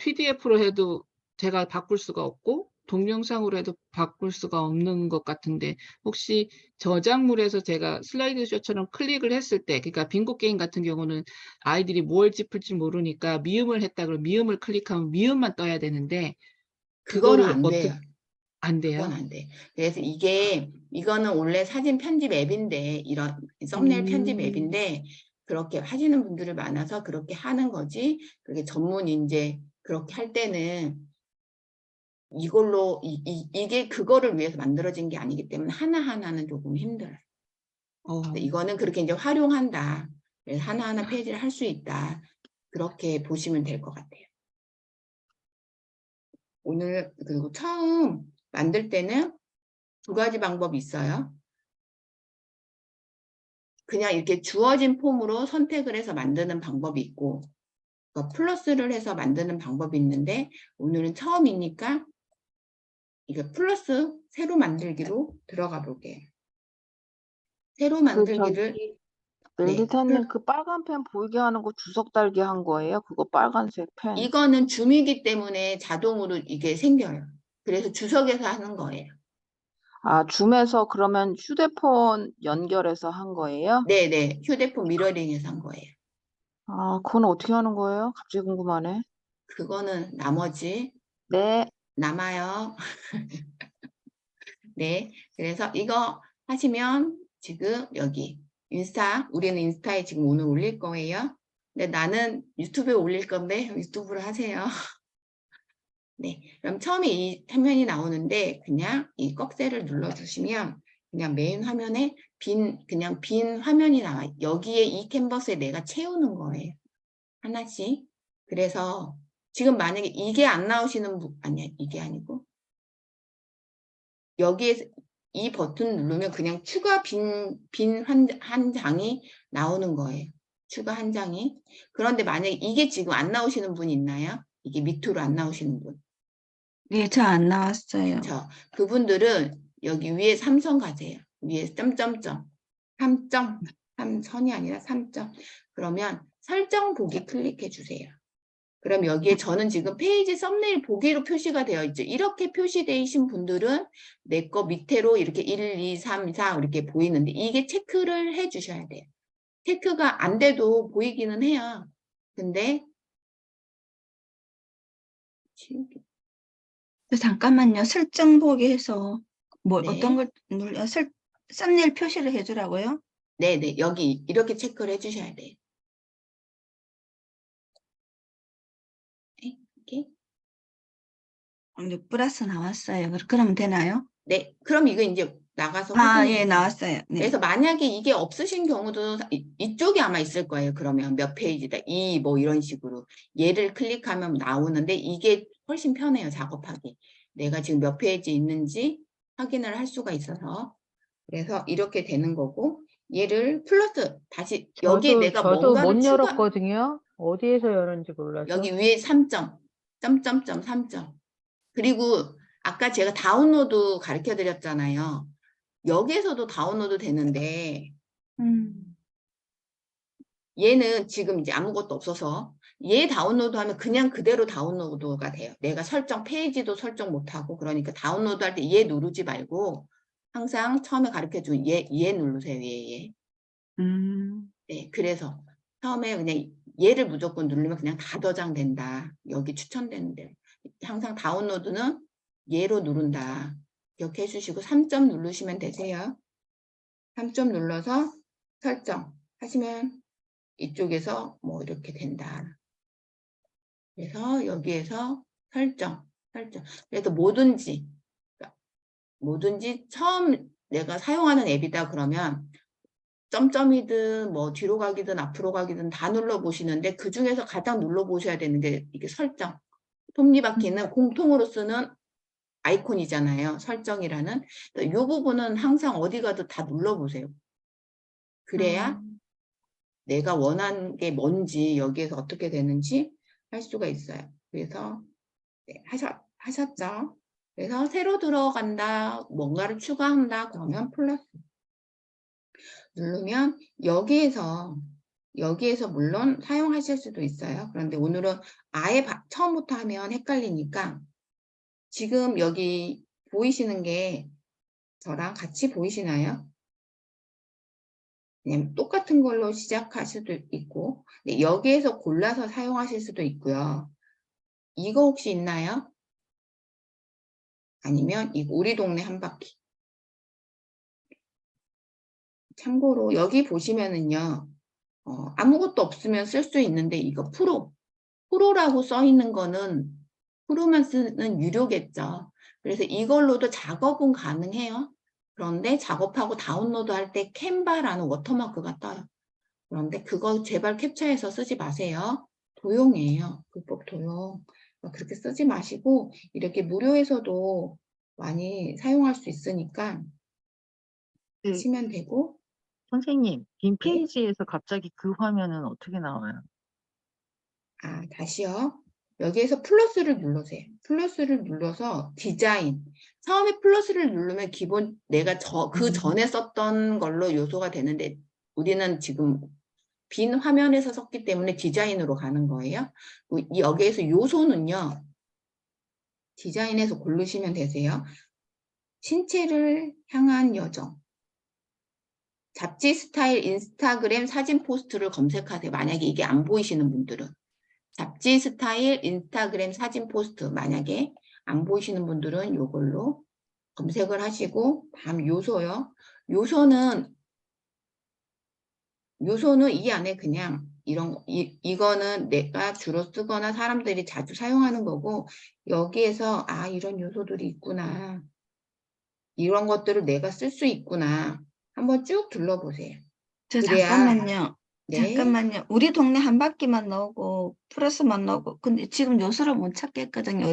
PDF로 해도 제가 바꿀 수가 없고 동영상으로 해도 바꿀 수가 없는 것 같은데 혹시 저작물에서 제가 슬라이드쇼처럼 클릭을 했을 때 그러니까 빙고 게임 같은 경우는 아이들이 뭘 짚을지 모르니까 미음을 했다 그러면 미음을 클릭하면 미음만 떠야 되는데 그거는 그거를 안 돼요. 안 그건 돼요? 안 돼. 그래서 이거는 원래 사진 편집 앱인데 이런 썸네일 편집 앱인데 그렇게 하시는 분들이 많아서 그렇게 하는 거지. 그게 전문 이제 그렇게 할 때는 이걸로 이게 그거를 위해서 만들어진 게 아니기 때문에 하나하나는 조금 힘들어요. 근데 이거는 그렇게 이제 활용한다. 그래서 하나하나 페이지를 할 수 있다. 그렇게 보시면 될 것 같아요. 오늘 그리고 처음 만들 때는 2가지 방법이 있어요. 그냥 이렇게 주어진 폼으로 선택을 해서 만드는 방법이 있고 플러스를 해서 만드는 방법이 있는데 오늘은 처음이니까 이거 플러스 새로 만들기로 들어가 볼게요. 새로 만들기를 저기 네. 멜리사님 그 빨간 펜 보이게 하는 거 주석 달기 한 거예요? 그거 빨간색 펜. 이거는 줌이기 때문에 자동으로 이게 생겨요. 그래서 주석에서 하는 거예요. 아, 줌에서 그러면 휴대폰 연결해서 한 거예요? 네네. 휴대폰 미러링에서 한 거예요. 아, 그건 어떻게 하는 거예요? 갑자기 궁금하네. 그거는 나머지 네. 남아요. 네. 그래서 이거 하시면 지금 여기 우리는 인스타에 지금 오늘 올릴 거예요. 근데 나는 유튜브에 올릴 건데 유튜브로 하세요. 네. 그럼 처음에 이 화면이 나오는데 그냥 이 꺽쇠를 눌러주시면 그냥 메인 화면에 그냥 빈 화면이 나와요. 여기에 이 캔버스에 내가 채우는 거예요. 하나씩. 그래서 지금 만약에 이게 안 나오시는 분, 아니야, 이게 아니고 여기에서 이 버튼 누르면 그냥 추가 빈 한 장이 나오는 거예요. 추가 한 장이. 그런데 만약에 이게 지금 안 나오시는 분 있나요? 이게 밑으로 안 나오시는 분. 네, 저 안 나왔어요. 그분들은 여기 위에 3선 가세요. 위에 점점점. 3선이 아니라 3점. 그러면 설정 보기 클릭해 주세요. 그럼 여기에 저는 지금 페이지 썸네일 보기로 표시가 되어 있죠. 이렇게 표시되신 분들은 내 거 밑으로 이렇게 1, 2, 3, 4 이렇게 보이는데 이게 체크를 해 주셔야 돼요. 체크가 안 돼도 보이기는 해요. 근데 잠깐만요. 설정 보기 해서 뭐 네. 어떤 걸 눌러 썸네일 표시를 해주라고요? 네네. 여기 이렇게 체크를 해주셔야 돼요. 네, 이렇게. 이제 플러스 나왔어요. 그러면 되나요? 네. 그럼 이거 이제 나가서 아, 확인해 예, 보세요. 나왔어요. 네. 그래서 만약에 이게 없으신 경우도 이쪽에 아마 있을 거예요. 그러면 몇 페이지다. 뭐 이런 식으로. 얘를 클릭하면 나오는데 이게 훨씬 편해요. 작업하기. 내가 지금 몇 페이지 있는지 확인을 할 수가 있어서. 그래서 이렇게 되는 거고 얘를 플러스 다시 여기에 내가 저도 뭔가를 못 추가 열었거든요. 어디에서 열었는지 몰라서. 여기 위에 3점. 점점점 3점. 그리고 아까 제가 다운로드 가르쳐 드렸잖아요. 여기에서도 다운로드 되는데 얘는 지금 이제 아무것도 없어서 얘 다운로드하면 그냥 그대로 다운로드가 돼요. 내가 설정 페이지도 설정 못하고 그러니까 다운로드 할 때 얘 누르지 말고 항상 처음에 가르쳐준 얘 누르세요. 얘. 네, 그래서 처음에 그냥 얘를 무조건 누르면 그냥 다 저장된다. 여기 추천되는데 항상 다운로드는 얘로 누른다. 기억해 주시고 3점 누르시면 되세요. 3점 눌러서 설정 하시면 이쪽에서 뭐 이렇게 된다. 그래서 여기에서 설정. 그래서 뭐든지 처음 내가 사용하는 앱이다 그러면 점점이든 뭐 뒤로 가기든 앞으로 가기든 다 눌러보시는데 그 중에서 가장 눌러보셔야 되는 게 이게 설정. 톱니바퀴는 공통으로 쓰는 아이콘이잖아요. 설정이라는. 이 부분은 항상 어디 가도 다 눌러보세요. 그래야 내가 원하는 게 뭔지 여기에서 어떻게 되는지 할 수가 있어요. 그래서 네, 하셨죠? 그래서 새로 들어간다, 뭔가를 추가한다 그러면 플러스 누르면 여기에서 물론 사용하실 수도 있어요. 그런데 오늘은 아예 처음부터 하면 헷갈리니까 지금 여기 보이시는 게 저랑 같이 보이시나요? 그냥 똑같은 걸로 시작하실 수도 있고 여기에서 골라서 사용하실 수도 있고요. 이거 혹시 있나요? 아니면 이 우리 동네 한 바퀴. 참고로 여기 보시면은요. 아무것도 없으면 쓸 수 있는데 이거 프로라고 써 있는 거는 프로만 쓰는 유료겠죠. 그래서 이걸로도 작업은 가능해요. 그런데 작업하고 다운로드 할 때 캔바라는 워터마크가 떠요. 그런데 그거 제발 캡처해서 쓰지 마세요. 도용이에요. 불법 도용. 그렇게 쓰지 마시고 이렇게 무료에서도 많이 사용할 수 있으니까 그 하시면 되고 선생님, 빈 네. 페이지에서 갑자기 그 화면은 어떻게 나와요? 다시요. 여기에서 플러스를 누르세요. 플러스를 눌러서 디자인. 처음에 플러스를 누르면 기본 내가 그 전에 썼던 걸로 요소가 되는데 우리는 지금 빈 화면에서 썼기 때문에 디자인으로 가는 거예요. 여기에서 요소는요. 디자인에서 고르시면 되세요. 신체를 향한 여정. 잡지 스타일 인스타그램 사진 포스트를 검색하세요. 만약에 이게 안 보이시는 분들은. 잡지 스타일 인스타그램 사진 포스트 만약에 안 보이시는 분들은 이걸로 검색을 하시고 다음 요소요. 요소는 이 안에 그냥 이거는 내가 주로 쓰거나 사람들이 자주 사용하는 거고 여기에서 이런 요소들이 있구나. 이런 것들을 내가 쓸 수 있구나. 한번 쭉 둘러보세요. 그래야 잠깐만요. 네. 잠깐만요. 우리 동네 한 바퀴만 넣고 플러스만 넣고 근데 지금 요소를 못 찾겠거든요.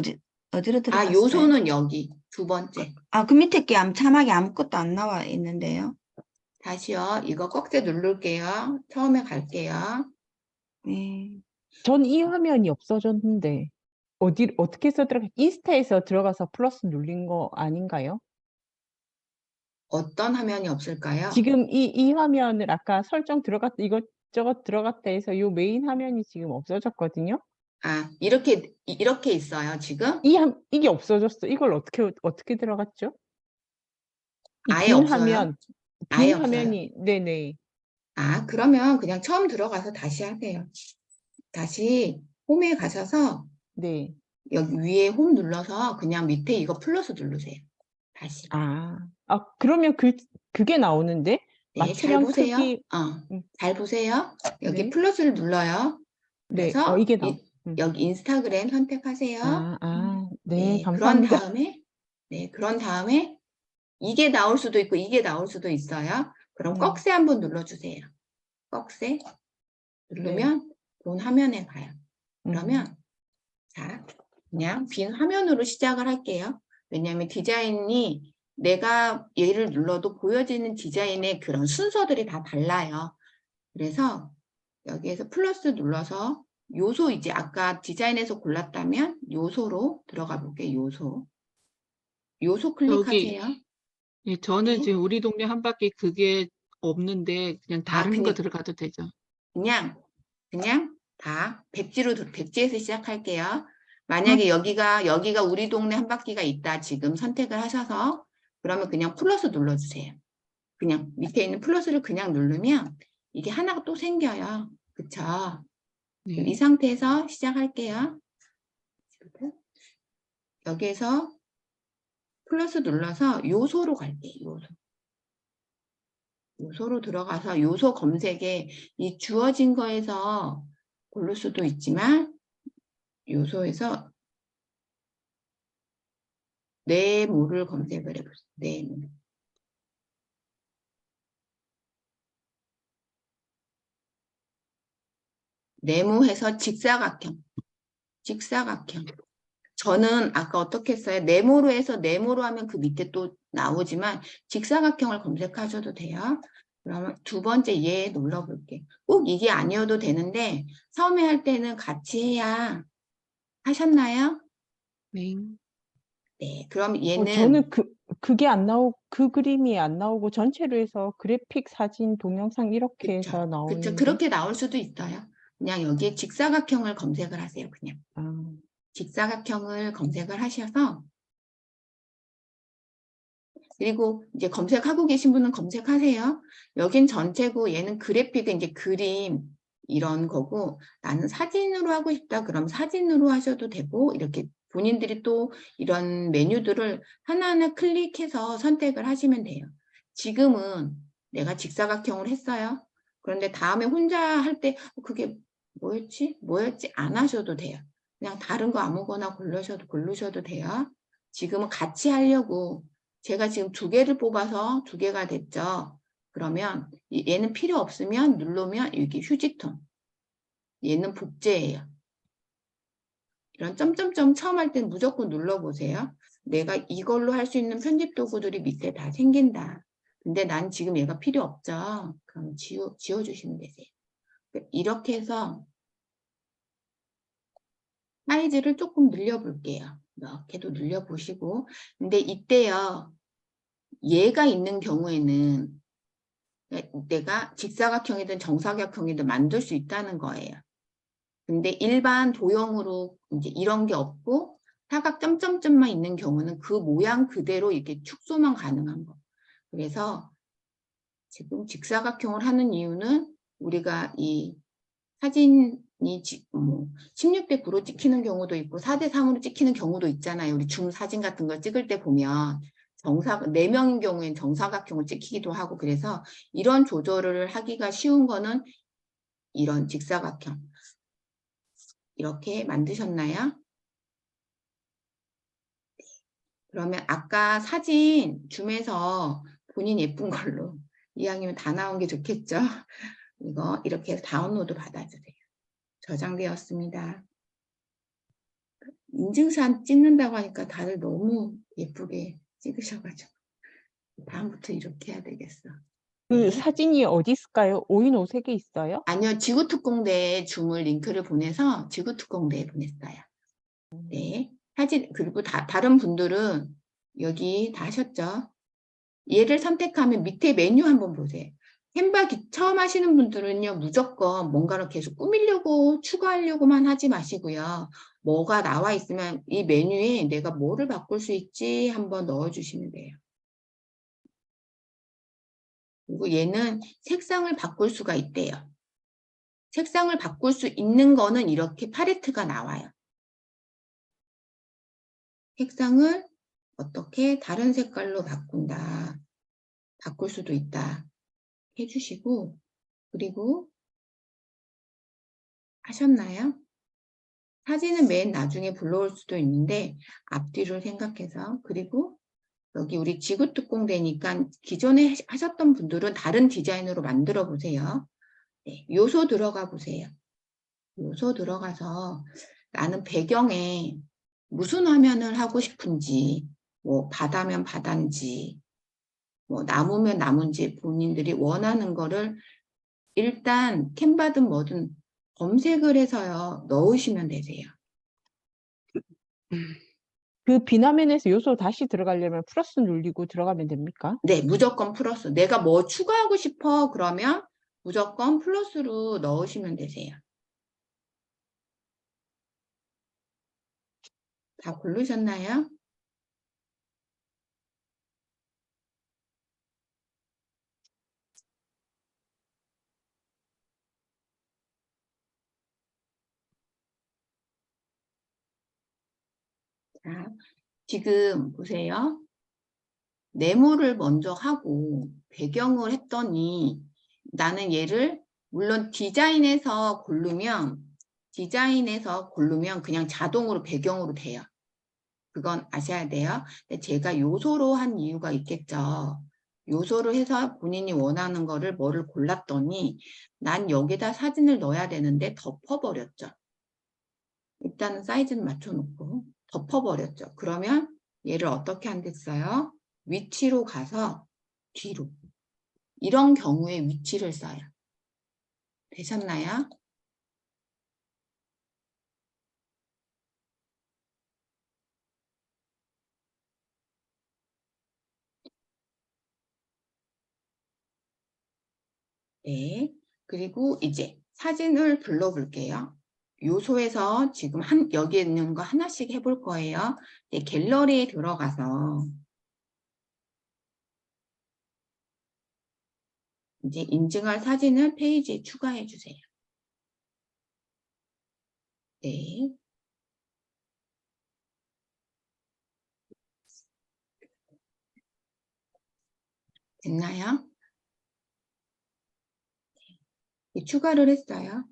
어디로 들어갔어요? 요소는 여기 두 번째. 그 밑에 게 자막이 아무것도 안 나와 있는데요. 다시요. 이거 꺽쇠 누를게요. 처음에 갈게요. 네. 전 이 화면이 없어졌는데 어떻게 해서 인스타에서 들어가서 플러스 눌린 거 아닌가요? 어떤 화면이 없을까요? 지금 이 화면을 아까 설정 들어갔다 이것저것 들어갔다 해서 요 메인 화면이 지금 없어졌거든요. 이렇게 있어요, 지금? 이게 없어졌어. 이걸 어떻게 들어갔죠? 이 아예 빈 없어요? 화면, 아예 빈 없어요? 화면이, 네네. 그러면 그냥 처음 들어가서 다시 하세요. 다시 홈에 가셔서 네. 여기 위에 홈 눌러서 그냥 밑에 이거 플러스 누르세요. 다시. 그러면 그게 나오는데? 네, 잘 맞춤형 보세요. 크기. 잘 보세요. 여기 네. 플러스를 눌러요. 네. 그래서 이게 나오. 여기 인스타그램 선택하세요. 네, 그런 감사합니다. 다음에 이게 나올 수도 있고 이게 나올 수도 있어요. 그럼 꺽쇠 한번 눌러주세요. 꺽쇠 누르면 본 화면에 가요. 그러면 자, 그냥 빈 화면으로 시작을 할게요. 왜냐하면 디자인이 내가 얘를 눌러도 보여지는 디자인의 그런 순서들이 다 달라요. 그래서 여기에서 플러스 눌러서 요소 이제 아까 디자인에서 골랐다면 요소로 들어가 볼게요. 요소 클릭하세요. 예, 저는 네. 지금 우리 동네 한 바퀴 그게 없는데 그냥 다른 거 들어가도 되죠. 그냥 다 백지에서 시작할게요. 만약에 여기가 우리 동네 한 바퀴가 있다 지금 선택을 하셔서 그러면 그냥 플러스 눌러주세요. 그냥 밑에 있는 플러스를 그냥 누르면 이게 하나가 또 생겨요. 그쵸? 네. 이 상태에서 시작할게요. 여기에서 플러스 눌러서 요소로 갈게요. 요소로 들어가서 요소 검색에 이 주어진 거에서 고를 수도 있지만 요소에서 네모를 검색을 해보세요. 네모. 네모해서 직사각형. 저는 아까 어떻게 했어요? 네모로 해서 네모로 하면 그 밑에 또 나오지만 직사각형을 검색하셔도 돼요. 그러면 두 번째 얘 눌러볼게. 꼭 이게 아니어도 되는데 처음에 할 때는 같이 해야 하셨나요? 네. 네. 그럼 얘는 저는 그게 안 나오고, 그 그림이 안 나오고 전체로 해서 그래픽, 사진, 동영상 이렇게 해서 그쵸. 나오는데. 그렇게 나올 수도 있어요. 그냥 여기에 직사각형을 검색을 하세요. 그냥. 직사각형을 검색을 하셔서 그리고 이제 검색하고 계신 분은 검색하세요. 여긴 전체고 얘는 그래픽은 이제 그림 이런 거고 나는 사진으로 하고 싶다. 그럼 사진으로 하셔도 되고 이렇게 본인들이 또 이런 메뉴들을 하나하나 클릭해서 선택을 하시면 돼요. 지금은 내가 직사각형을 했어요. 그런데 다음에 혼자 할 때 그게 뭐였지 안 하셔도 돼요. 그냥 다른 거 아무거나 고르셔도 돼요. 지금은 같이 하려고 제가 지금 두 개를 뽑아서 두 개가 됐죠. 그러면 얘는 필요 없으면 누르면 여기 휴지통. 얘는 복제예요. 이런 점점점 처음 할 때는 무조건 눌러보세요. 내가 이걸로 할 수 있는 편집 도구들이 밑에 다 생긴다. 근데 난 지금 얘가 필요 없죠. 그럼 지워주시면 되세요. 이렇게 해서 사이즈를 조금 늘려볼게요. 이렇게도 늘려보시고. 근데 이때요. 얘가 있는 경우에는 내가 직사각형이든 정사각형이든 만들 수 있다는 거예요. 근데 일반 도형으로 이제 이런 게 없고 사각 점점점만 있는 경우는 그 모양 그대로 이렇게 축소만 가능한 거. 그래서 지금 직사각형을 하는 이유는 우리가 이 사진이 16대 9로 찍히는 경우도 있고 4대 3으로 찍히는 경우도 있잖아요. 우리 줌 사진 같은 거 찍을 때 보면 4명인 경우엔 정사각형을 찍히기도 하고 그래서 이런 조절을 하기가 쉬운 거는 이런 직사각형. 이렇게 만드셨나요? 그러면 아까 사진 줌에서 본인 예쁜 걸로 이왕이면 다 나온 게 좋겠죠? 이거 이렇게 해서 다운로드 받아주세요. 저장되었습니다. 인증샷 찍는다고 하니까 다들 너무 예쁘게 찍으셔가지고 다음부터 이렇게 해야 되겠어. 네. 사진이 어디 있을까요? 오인오색에 있어요? 아니요. 지구특공대에 줌을 링크를 보내서 지구특공대에 보냈어요. 네. 사진 그리고 다른 분들은 여기 다 하셨죠? 얘를 선택하면 밑에 메뉴 한번 보세요. 캔바 처음 하시는 분들은요. 무조건 뭔가를 계속 꾸미려고 추가하려고만 하지 마시고요. 뭐가 나와 있으면 이 메뉴에 내가 뭐를 바꿀 수 있지 한번 넣어주시면 돼요. 그리고 얘는 색상을 바꿀 수가 있대요. 색상을 바꿀 수 있는 거는 이렇게 팔레트가 나와요. 색상을 어떻게 다른 색깔로 바꾼다. 바꿀 수도 있다. 해주시고, 그리고 하셨나요? 사진은 맨 나중에 불러올 수도 있는데 앞뒤를 생각해서, 그리고 여기 우리 지구 뚜껑 되니까 기존에 하셨던 분들은 다른 디자인으로 만들어 보세요. 네, 요소 들어가 보세요. 요소 들어가서 나는 배경에 무슨 화면을 하고 싶은지, 뭐 바다면 바다인지, 뭐 나무면 나무인지 본인들이 원하는 거를 일단 캔바든 뭐든 검색을 해서요 넣으시면 되세요. 그 비화면에서 요소 다시 들어가려면 플러스 눌리고 들어가면 됩니까? 네, 무조건 플러스. 내가 뭐 추가하고 싶어 그러면 무조건 플러스로 넣으시면 되세요. 다 고르셨나요? 자, 지금 보세요. 네모를 먼저 하고 배경을 했더니 나는 얘를 물론 디자인에서 고르면 그냥 자동으로 배경으로 돼요. 그건 아셔야 돼요. 근데 제가 요소로 한 이유가 있겠죠. 요소로 해서 본인이 원하는 거를 뭐를 골랐더니 난 여기다 사진을 넣어야 되는데 덮어버렸죠. 일단은 사이즈는 맞춰놓고 덮어버렸죠. 그러면 얘를 어떻게 한댔어요? 위치로 가서 뒤로. 이런 경우에 위치를 써요. 되셨나요? 네. 그리고 이제 사진을 불러볼게요. 요소에서 지금 여기에 있는 거 하나씩 해볼 거예요. 네, 갤러리에 들어가서 이제 인증할 사진을 페이지에 추가해 주세요. 네. 됐나요? 네, 추가를 했어요.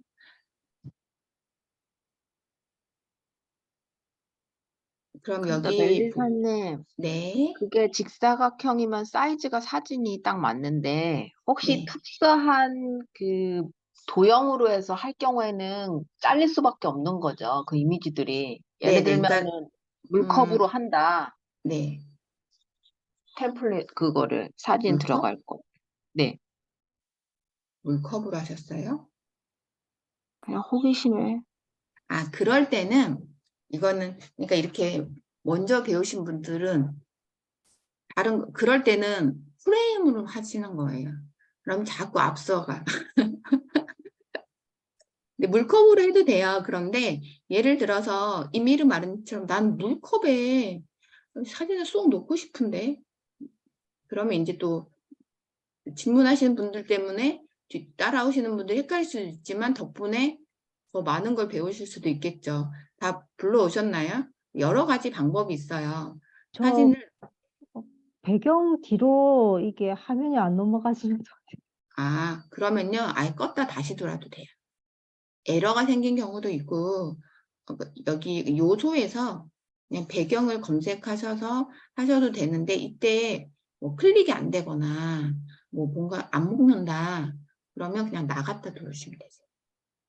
그럼 근데 여기 멜리사님, 네. 그게 직사각형이면 사이즈가 사진이 딱 맞는데, 혹시 네. 특수한 그 도형으로 해서 할 경우에는 잘릴 수밖에 없는 거죠. 그 이미지들이. 예를 네네. 그러니까 들면은 물컵으로 한다. 네. 템플릿 그거를 사진 물컵? 들어갈 거. 네. 물컵으로 하셨어요? 그냥 호기심에. 아, 그럴 때는 이거는 그러니까 이렇게 먼저 배우신 분들은 그럴 때는 프레임으로 하시는 거예요. 그럼 자꾸 앞서가. 근데 물컵으로 해도 돼요. 그런데 예를 들어서 이미르 말은처럼 난 물컵에 사진을 쏙 넣고 싶은데 그러면 이제 또 질문하시는 분들 때문에 따라오시는 분들 헷갈릴 수도 있지만 덕분에 더 많은 걸 배우실 수도 있겠죠. 다 불러오셨나요? 여러 가지 방법이 있어요. 저 사진을 배경 뒤로 이게 화면이 안 넘어가시는 그러면요 아예 껐다 다시 돌아도 돼요. 에러가 생긴 경우도 있고 여기 요소에서 그냥 배경을 검색하셔서 하셔도 되는데 이때 뭐 클릭이 안 되거나 뭐 뭔가 안 먹는다 그러면 그냥 나갔다 들어오시면 되세요.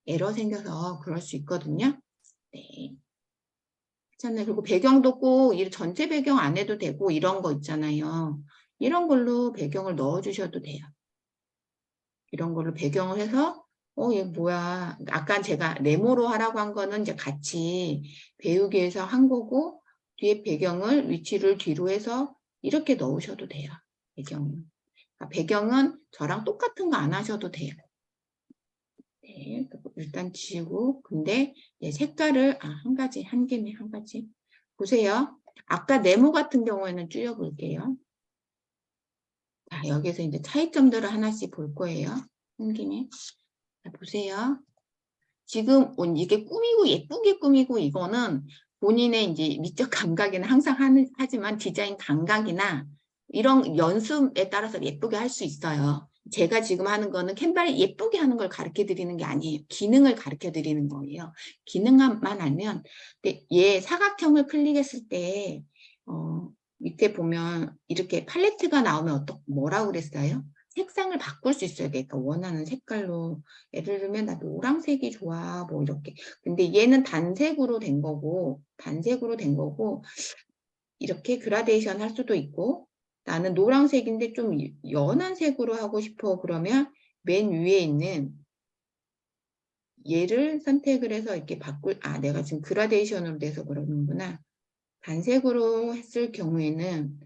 에러 생겨서 그럴 수 있거든요. 네. 괜찮아요. 그리고 배경도 꼭 전체 배경 안 해도 되고 이런 거 있잖아요. 이런 걸로 배경을 넣어 주셔도 돼요. 이런 걸로 배경을 해서 얘 뭐야. 아까 제가 네모로 하라고 한 거는 이제 같이 배우기 위해서 한 거고 뒤에 배경을 위치를 뒤로 해서 이렇게 넣으셔도 돼요. 배경은. 그러니까 배경은 저랑 똑같은 거 안 하셔도 돼요. 네, 일단 지우고 근데 색깔을 한 개네 한 가지 보세요. 아까 네모 같은 경우에는 줄여볼게요. 자, 여기서 이제 차이점들을 하나씩 볼 거예요. 한 김에 자, 보세요. 지금 이게 꾸미고 예쁘게 꾸미고 이거는 본인의 이제 미적 감각에는 항상 하지만 디자인 감각이나 이런 연습에 따라서 예쁘게 할 수 있어요. 제가 지금 하는 거는 캔버를 예쁘게 하는 걸 가르쳐 드리는 게 아니에요. 기능을 가르쳐 드리는 거예요. 기능만 알면. 근데 얘 사각형을 클릭했을 때 밑에 보면 이렇게 팔레트가 나오면 뭐라고 그랬어요? 색상을 바꿀 수 있어요. 그러니까 원하는 색깔로. 예를 들면 나 노란색이 좋아. 뭐 이렇게. 근데 얘는 단색으로 된 거고 이렇게 그라데이션 할 수도 있고 나는 노란색인데 좀 연한 색으로 하고 싶어. 그러면 맨 위에 있는 얘를 선택을 해서 이렇게 내가 지금 그라데이션으로 돼서 그러는구나. 단색으로 했을 경우에는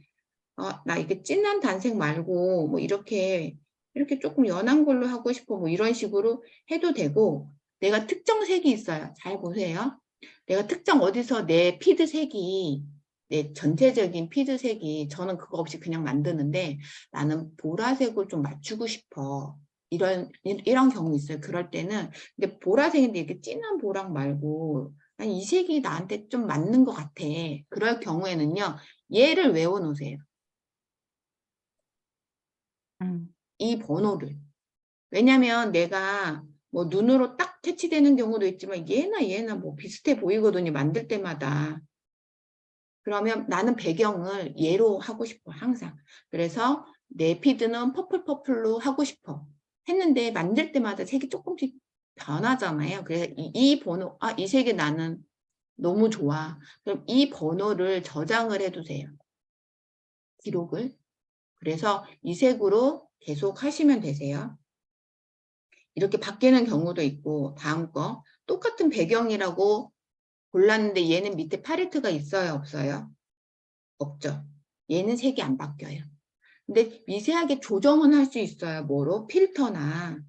나 이게 진한 단색 말고 뭐 이렇게 조금 연한 걸로 하고 싶어. 뭐 이런 식으로 해도 되고 내가 특정 색이 있어요. 잘 보세요. 내가 특정 어디서 내 피드색이 내 전체적인 피드색이 저는 그거 없이 그냥 만드는데 나는 보라색을 좀 맞추고 싶어. 이런 경우 있어요. 그럴 때는 근데 보라색인데 이렇게 진한 보라 말고 아니 이 색이 나한테 좀 맞는 것 같아. 그럴 경우에는요. 얘를 외워 놓으세요. 이 번호를. 왜냐면 내가 뭐 눈으로 딱 캐치되는 경우도 있지만 얘나 뭐 비슷해 보이거든요. 만들 때마다. 그러면 나는 배경을 얘로 하고 싶어. 항상. 그래서 내 피드는 퍼플로 하고 싶어. 했는데 만들 때마다 색이 조금씩 변하잖아요. 그래서 이 번호, 이 색이 나는 너무 좋아. 그럼 이 번호를 저장을 해두세요. 기록을. 그래서 이 색으로 계속 하시면 되세요. 이렇게 바뀌는 경우도 있고 다음 거 똑같은 배경이라고 골랐는데 얘는 밑에 팔레트가 있어요? 없어요? 없죠. 얘는 색이 안 바뀌어요. 근데 미세하게 조정은 할 수 있어요. 뭐로? 필터나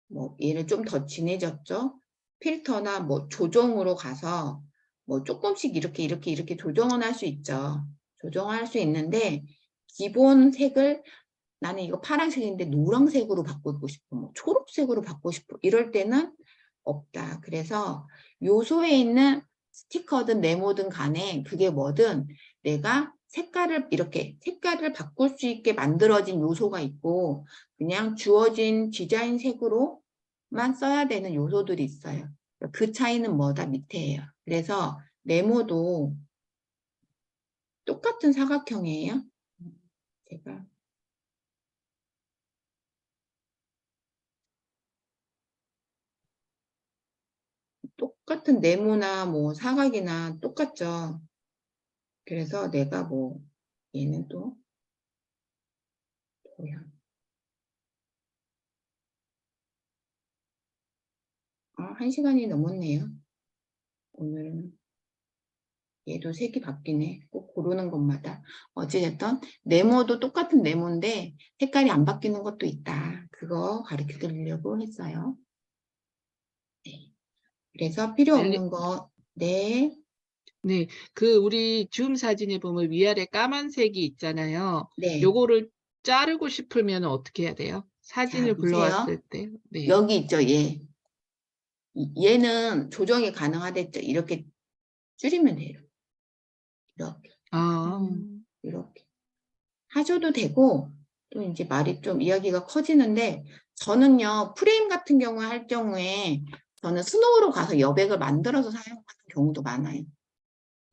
뭐 얘는 좀 더 진해졌죠? 필터나 뭐 조정으로 가서 뭐 조금씩 이렇게 조정은 할 수 있죠. 조정할 수 있는데 기본 색을 나는 이거 파란색인데 노란색으로 바꾸고 싶어. 뭐 초록색으로 바꾸고 싶어. 이럴 때는 없다. 그래서 요소에 있는 스티커든 네모든 간에 그게 뭐든 내가 색깔을 바꿀 수 있게 만들어진 요소가 있고 그냥 주어진 디자인 색으로만 써야 되는 요소들이 있어요. 그 차이는 뭐다? 밑에예요. 그래서 네모도 똑같은 사각형이에요. 제가 똑같은 네모나 뭐 사각이나 똑같죠. 그래서 내가 뭐 얘는 또 뭐야? 1시간이 넘었네요. 오늘은 얘도 색이 바뀌네. 꼭 고르는 것마다. 어찌됐든 네모도 똑같은 네모인데 색깔이 안 바뀌는 것도 있다. 그거 가르쳐 드리려고 했어요. 네. 그래서 필요 없는 거 네. 네, 우리 줌 사진에 보면 위아래 까만색이 있잖아요. 네. 요거를 자르고 싶으면 어떻게 해야 돼요? 자, 사진을 보세요. 불러왔을 때. 네. 여기 있죠, 얘. 얘는 조정이 가능하댔죠. 이렇게 줄이면 돼요. 이렇게. 이렇게. 하셔도 되고, 또 이제 말이 좀 이야기가 커지는데, 저는요, 프레임 같은 경우 할 경우에, 저는 스노우로 가서 여백을 만들어서 사용하는 경우도 많아요.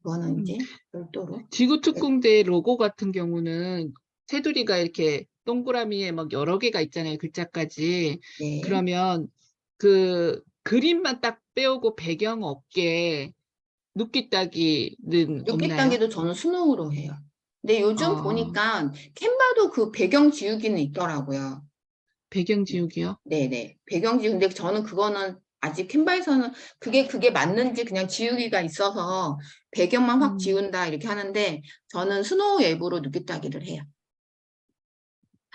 그거는 이제 별도로. 지구특공대 로고 같은 경우는 테두리가 이렇게 동그라미에 막 여러 개가 있잖아요. 글자까지. 네. 그러면 그 그림만 딱 빼오고 배경 없게 눕기 따기는 없나요? 눕기따기도 저는 스노우로 해요. 근데 요즘 보니까 캔바도 그 배경 지우기는 있더라고요. 배경 지우기요? 네네. 배경 지우기. 근데 저는 그거는 아직 캔바에서는 그게 맞는지 그냥 지우기가 있어서 배경만 확 지운다 이렇게 하는데 저는 스노우 앱으로 눕기따기를 해요.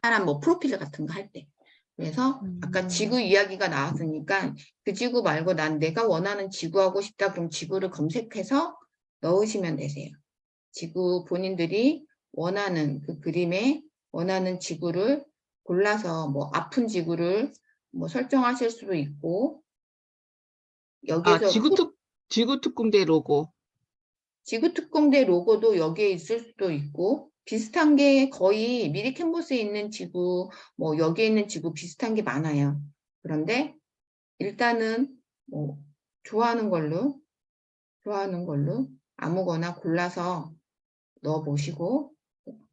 사람 뭐 프로필 같은 거 할 때. 그래서 아까 지구 이야기가 나왔으니까 그 지구 말고 난 내가 원하는 지구 하고 싶다. 그럼 지구를 검색해서 넣으시면 되세요. 지구 본인들이 원하는 그 그림에 원하는 지구를 골라서 뭐 아픈 지구를 뭐 설정하실 수도 있고 여기서 지구특공대 로고. 지구특공대 로고도 여기에 있을 수도 있고 비슷한 게 거의 미리 캔버스에 있는 지구, 뭐 여기에 있는 지구 비슷한 게 많아요. 그런데 일단은 뭐 좋아하는 걸로 아무거나 골라서 넣어보시고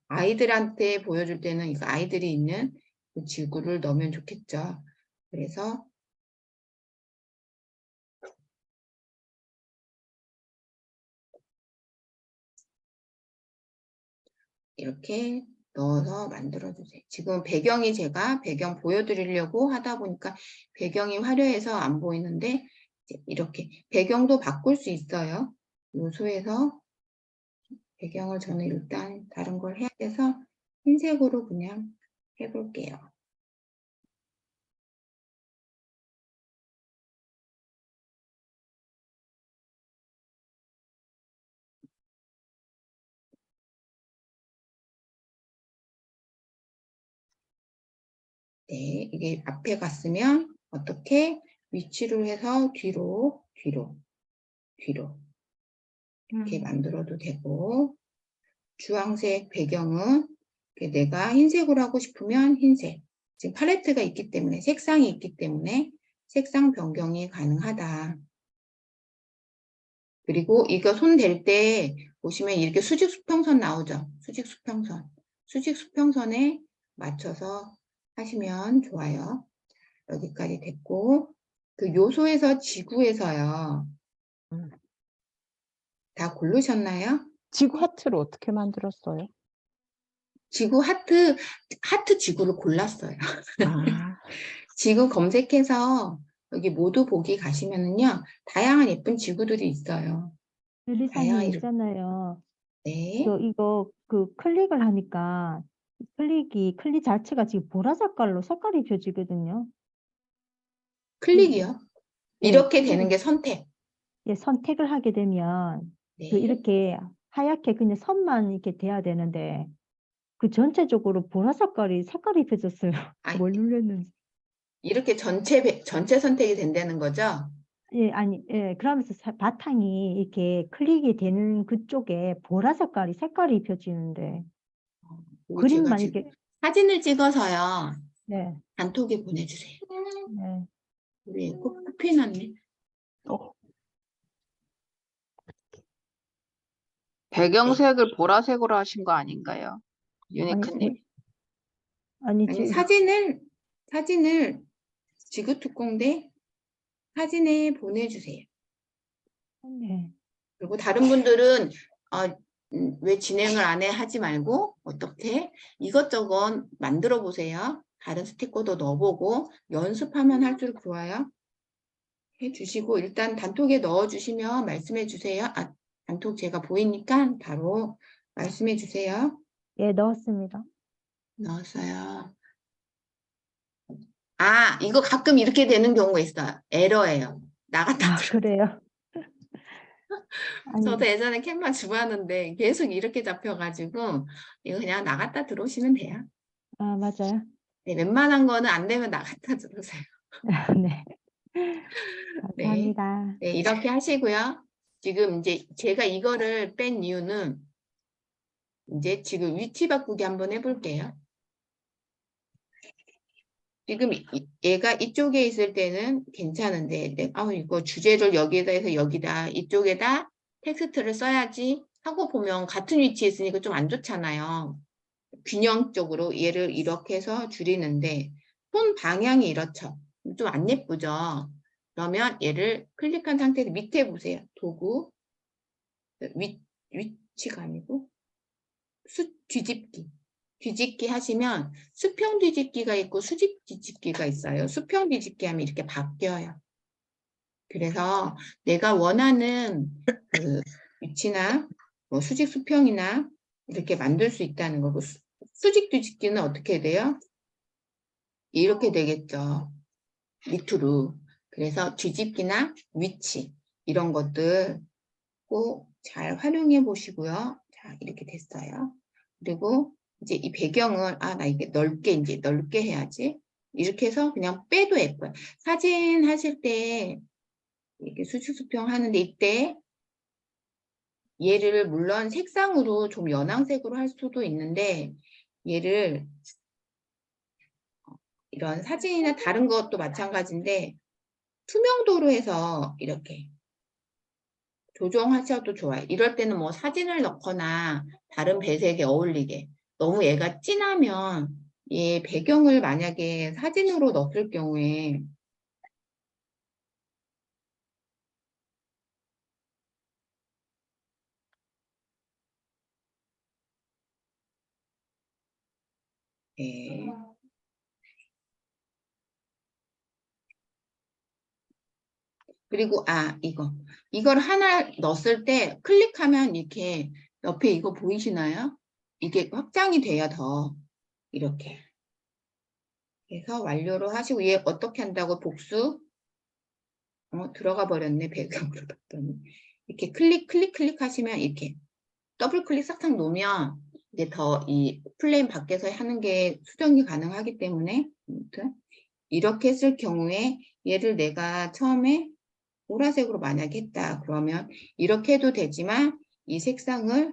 아이들한테 보여줄 때는 이거 아이들이 있는 그 지구를 넣으면 좋겠죠. 그래서 이렇게 넣어서 만들어주세요. 지금 배경이 제가 배경 보여드리려고 하다 보니까 배경이 화려해서 안 보이는데 이렇게 배경도 바꿀 수 있어요. 요소에서 배경을 저는 일단 다른 걸 해야 돼서 흰색으로 그냥 해볼게요. 네, 이게 앞에 갔으면 어떻게 위치를 해서 뒤로 이렇게 만들어도 되고 주황색 배경은 내가 흰색으로 하고 싶으면 흰색. 지금 팔레트가 있기 때문에 색상이 있기 때문에 색상 변경이 가능하다. 그리고 이거 손 댈 때 보시면 이렇게 수직 수평선 나오죠. 수직 수평선. 수직 수평선에 맞춰서 하시면 좋아요. 여기까지 됐고 그 요소에서 지구에서요. 다 고르셨나요? 지구 하트를 어떻게 만들었어요? 지구 하트 지구를 골랐어요. 아, 지구 검색해서 여기 모두 보기 가시면은요. 다양한 예쁜 지구들이 있어요. 릴리사님 다양한 이름. 있잖아요. 네. 이거 그 클릭을 하니까 클릭 자체가 지금 보라 색깔로 색깔이 펴지거든요. 클릭이요. 네, 이렇게 되는 게 선택. 예, 선택을 하게 되면 네. 이렇게 하얗게 그냥 선만 이렇게 돼야 되는데 그 전체적으로 보라 색깔이 펴졌어요. 아니, 뭘 눌렸는지. 이렇게 전체 선택이 된다는 거죠? 예, 아니, 예, 그러면서 바탕이 이렇게 클릭이 되는 그쪽에 보라 색깔이 펴지는데 그거 그림만 제가 지금 이렇게, 사진을 찍어서요. 네, 단톡에 보내주세요. 네. 우리 꼭 코피해놨네. 배경색을 보라색으로 하신 거 아닌가요? 유니크님. 아니, 아니, 지금, 사진을 지구특공대 사진에 보내주세요. 네. 그리고 다른 분들은 왜 진행을 안 해 하지 말고 어떻게 이것저것 만들어 보세요. 다른 스티커도 넣어보고 연습하면 할수록 좋아요. 해주시고 일단 단톡에 넣어주시면 말씀해 주세요. 단톡 제가 보이니까 바로 말씀해 주세요. 예, 넣었습니다. 넣었어요. 이거 가끔 이렇게 되는 경우가 있어요. 에러예요. 나갔다 들어. 그래요? 아니, 저도 예전에 캔마 주봤는데 계속 이렇게 잡혀가지고 이거 그냥 나갔다 들어오시면 돼요. 맞아요. 네, 웬만한 거는 안 되면 나갔다 들어오세요. 네. 네. 감사합니다. 네, 이렇게 하시고요. 지금 이제 제가 이거를 뺀 이유는 이제 지금 위치 바꾸기 한번 해볼게요. 지금 얘가 이쪽에 있을 때는 괜찮은데 이거 주제를 여기에다 해서 여기다 이쪽에다 텍스트를 써야지 하고 보면 같은 위치에 있으니까 좀 안 좋잖아요. 균형적으로 얘를 이렇게 해서 줄이는데 손 방향이 이렇죠. 좀 안 예쁘죠. 그러면 얘를 클릭한 상태에서 밑에 보세요. 도구 위치가 아니고 뒤집기 하시면 수평 뒤집기가 있고 수직 뒤집기가 있어요. 수평 뒤집기 하면 이렇게 바뀌어요. 그래서 내가 원하는 그 위치나 뭐 수직 수평이나 이렇게 만들 수 있다는 거고 수직 뒤집기는 어떻게 돼요? 이렇게 되겠죠. 밑으로. 그래서 뒤집기나 위치 이런 것들 꼭 잘 활용해 보시고요. 자, 이렇게 됐어요. 그리고 이제 이 배경을 나 이게 넓게 해야지. 이렇게 해서 그냥 빼도 예뻐요. 사진 하실 때 이렇게 수직 수평 하는데 이때 얘를 물론 색상으로 좀 연황색으로 할 수도 있는데 얘를 이런 사진이나 다른 것도 마찬가지인데 투명도로 해서 이렇게 조정하셔도 좋아요. 이럴 때는 뭐 사진을 넣거나 다른 배색에 어울리게. 너무 얘가 진하면 얘 배경을 만약에 사진으로 넣었을 경우에 예. 그리고 이걸 하나 넣었을 때 클릭하면 이렇게 옆에 이거 보이시나요? 이게 확장이 돼야 더 이렇게. 그래서 완료로 하시고 얘 어떻게 한다고 복수? 들어가 버렸네. 배경으로 봤더니. 이렇게 클릭 하시면 이렇게 더블 클릭 싹싹 놓으면 이제 더 이 플레임 밖에서 하는 게 수정이 가능하기 때문에 아무튼 이렇게 했을 경우에 얘를 내가 처음에 보라색으로 만약에 했다. 그러면 이렇게 해도 되지만 이 색상을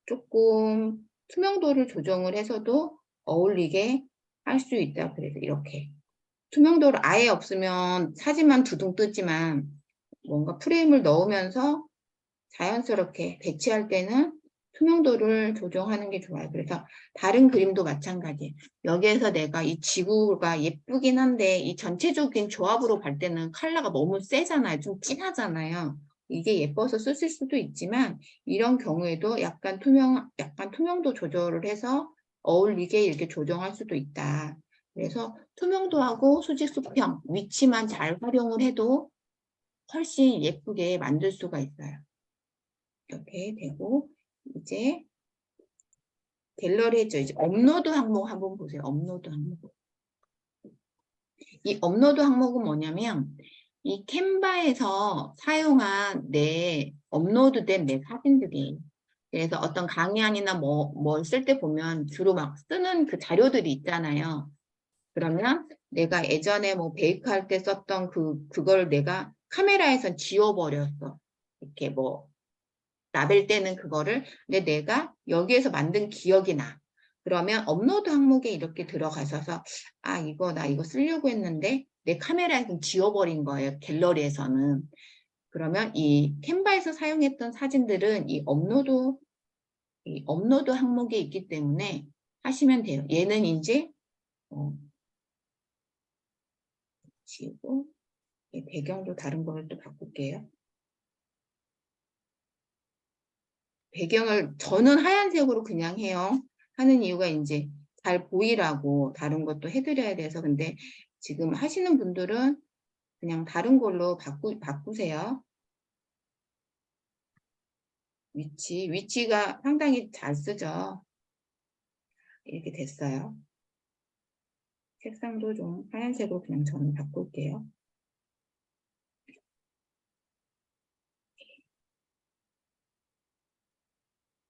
조금 투명도를 조정을 해서도 어울리게 할 수 있다. 그래서 이렇게 투명도를 아예 없으면 사진만 두둥 뜨지만 뭔가 프레임을 넣으면서 자연스럽게 배치할 때는 투명도를 조정하는 게 좋아요. 그래서 다른 그림도 마찬가지예요. 여기에서 내가 이 지구가 예쁘긴 한데 이 전체적인 조합으로 볼 때는 컬러가 너무 세잖아요. 좀 진하잖아요. 이게 예뻐서 쓰실 수도 있지만 이런 경우에도 약간 투명도 조절을 해서 어울리게 이렇게 조정할 수도 있다. 그래서 투명도하고 수직 수평, 위치만 잘 활용을 해도 훨씬 예쁘게 만들 수가 있어요. 이렇게 되고 이제 갤러리 했죠. 이제 업로드 항목 한번 보세요. 업로드 항목. 이 업로드 항목은 뭐냐면 이 캔바에서 사용한 업로드된 내 사진들이 그래서 어떤 강의안이나 뭘 쓸 때 보면 주로 막 쓰는 그 자료들이 있잖아요. 그러면 내가 예전에 뭐 베이크 할 때 썼던 그걸 내가 카메라에서 지워버렸어. 이렇게 뭐 라벨 떼는 그거를 근데 내가 여기에서 만든 기억이 나. 그러면 업로드 항목에 이렇게 들어가셔서 나 이거 쓰려고 했는데 내 카메라에서 지워버린 거예요. 갤러리에서는. 그러면 이 캔바에서 사용했던 사진들은 이 업로드 항목에 있기 때문에 하시면 돼요. 얘는 이제 지우고 배경도 다른 걸 또 바꿀게요. 배경을 저는 하얀색으로 그냥 해요. 하는 이유가 이제 잘 보이라고 다른 것도 해드려야 돼서 근데 지금 하시는 분들은 그냥 다른 걸로 바꾸세요. 위치가 상당히 잘 쓰죠. 이렇게 됐어요. 색상도 좀 하얀색으로 그냥 저는 바꿀게요.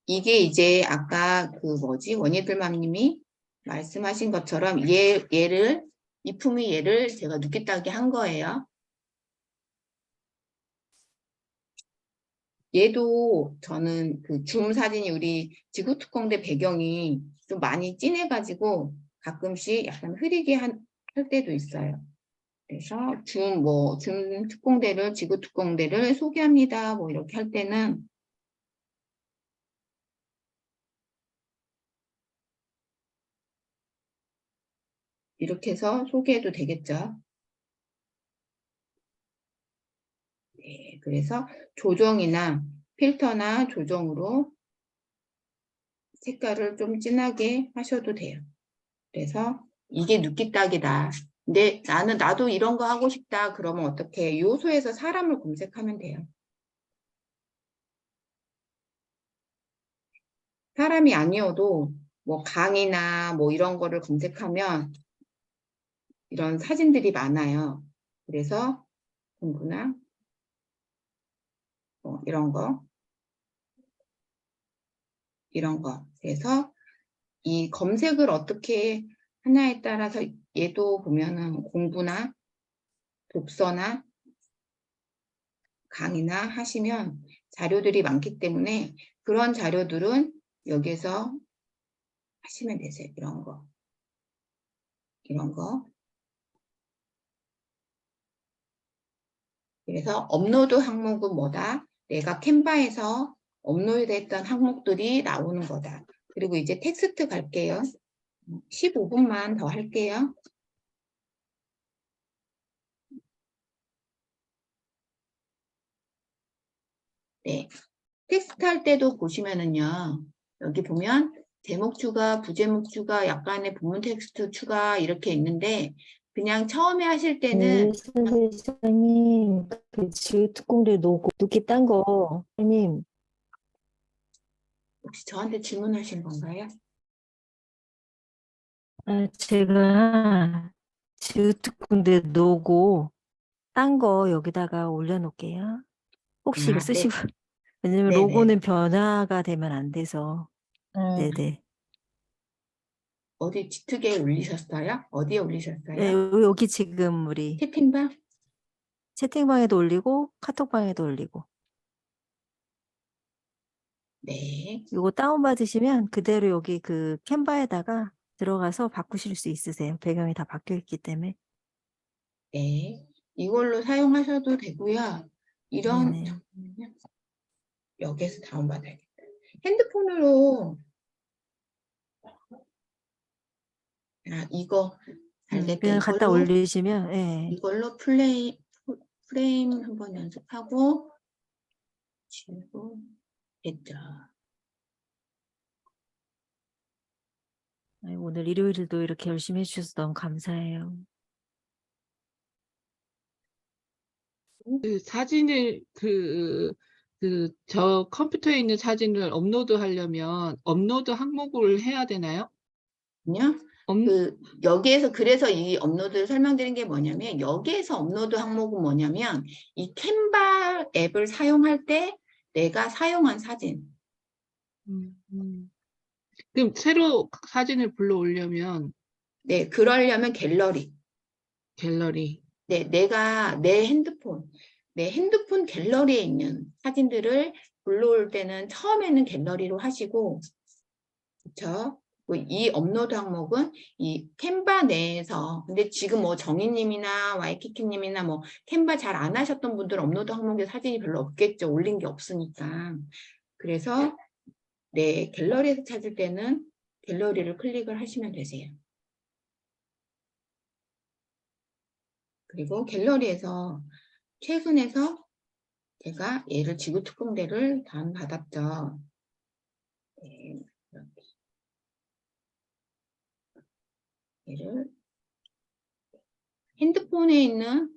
이게 이제 아까 원예들맘님이 말씀하신 것처럼 이품이 얘를 제가 눕겠다게 한 거예요. 얘도 저는 그 줌 사진이 우리 지구특공대 배경이 좀 많이 진해가지고 가끔씩 약간 흐리게 할 때도 있어요. 그래서 줌 특공대를 지구특공대를 소개합니다. 뭐 이렇게 할 때는 이렇게 해서 소개해도 되겠죠. 네, 그래서 조정이나 필터나 조정으로 색깔을 좀 진하게 하셔도 돼요. 그래서 이게 눕기딱이다. 근데 나도 이런 거 하고 싶다. 그러면 어떻게 요소에서 사람을 검색하면 돼요. 사람이 아니어도 뭐 강이나 뭐 이런 거를 검색하면 이런 사진들이 많아요. 그래서 공부나 이런 거. 그래서 이 검색을 어떻게 하냐에 따라서 얘도 보면은 공부나 독서나 강의나 하시면 자료들이 많기 때문에 그런 자료들은 여기서 하시면 되세요. 이런 거. 이런 거. 그래서 업로드 항목은 뭐다? 내가 캔바에서 업로드했던 항목들이 나오는 거다. 그리고 이제 텍스트 갈게요. 15분만 더 할게요. 네. 텍스트 할 때도 보시면은요. 여기 보면 제목 추가, 부제목 추가, 약간의 본문 텍스트 추가 이렇게 있는데 그냥 처음에 하실 때는 선생님, 그 지우 특공대 놓기 딴 거, 선생님, 혹시 저한테 질문하신 건가요? 제가 지우 특공대 놓고 딴 거 여기다가 올려놓을게요. 혹시 이거 아, 네. 쓰시고, 왜냐면 네네. 로고는 변화가 되면 안 돼서. 음, 네네. 어디 지특에 올리셨어요? 어디에 올리셨어요? 네, 여기 지금 우리 채팅방? 채팅방에도 올리고 카톡방에도 올리고. 네. 이거 다운받으시면 그대로 여기 그 캔바에다가 들어가서 바꾸실 수 있으세요. 배경이 다 바뀌어 있기 때문에. 네. 이걸로 사용하셔도 되고요. 이런, 네네. 잠깐만요. 여기에서 다운받아야겠다. 핸드폰으로, 이거 잘 됐다. 그냥 갖다 올리시면, 예. 이걸로 프레임 한번 연습하고, 지우고, 됐죠. 오늘 일요일도 이렇게 열심히 해주셔서 너무 감사해요. 그 사진을 저 컴퓨터에 있는 사진을 업로드 하려면 업로드 항목을 해야 되나요? 그냥 여기에서 그래서 이 업로드를 설명드린 게 뭐냐면 여기에서 업로드 항목은 뭐냐면 이 캔바 앱을 사용할 때 내가 사용한 사진. 그럼 새로 사진을 불러 올려면 네, 그러려면 갤러리. 갤러리. 네, 내가 내 핸드폰 갤러리에 있는 사진들을 불러올 때는 처음에는 갤러리로 하시고, 그렇죠? 이 업로드 항목은 이 캔바 내에서, 근데 지금 뭐 정희님이나 와이키키님이나 뭐 캔바 잘 안 하셨던 분들은 업로드 항목에 사진이 별로 없겠죠. 올린 게 없으니까. 그래서 네, 갤러리에서 찾을 때는 갤러리를 클릭을 하시면 되세요. 그리고 갤러리에서 최근에서 제가 얘를 지구특공대를 다운받았죠. 네, 얘를 핸드폰에 있는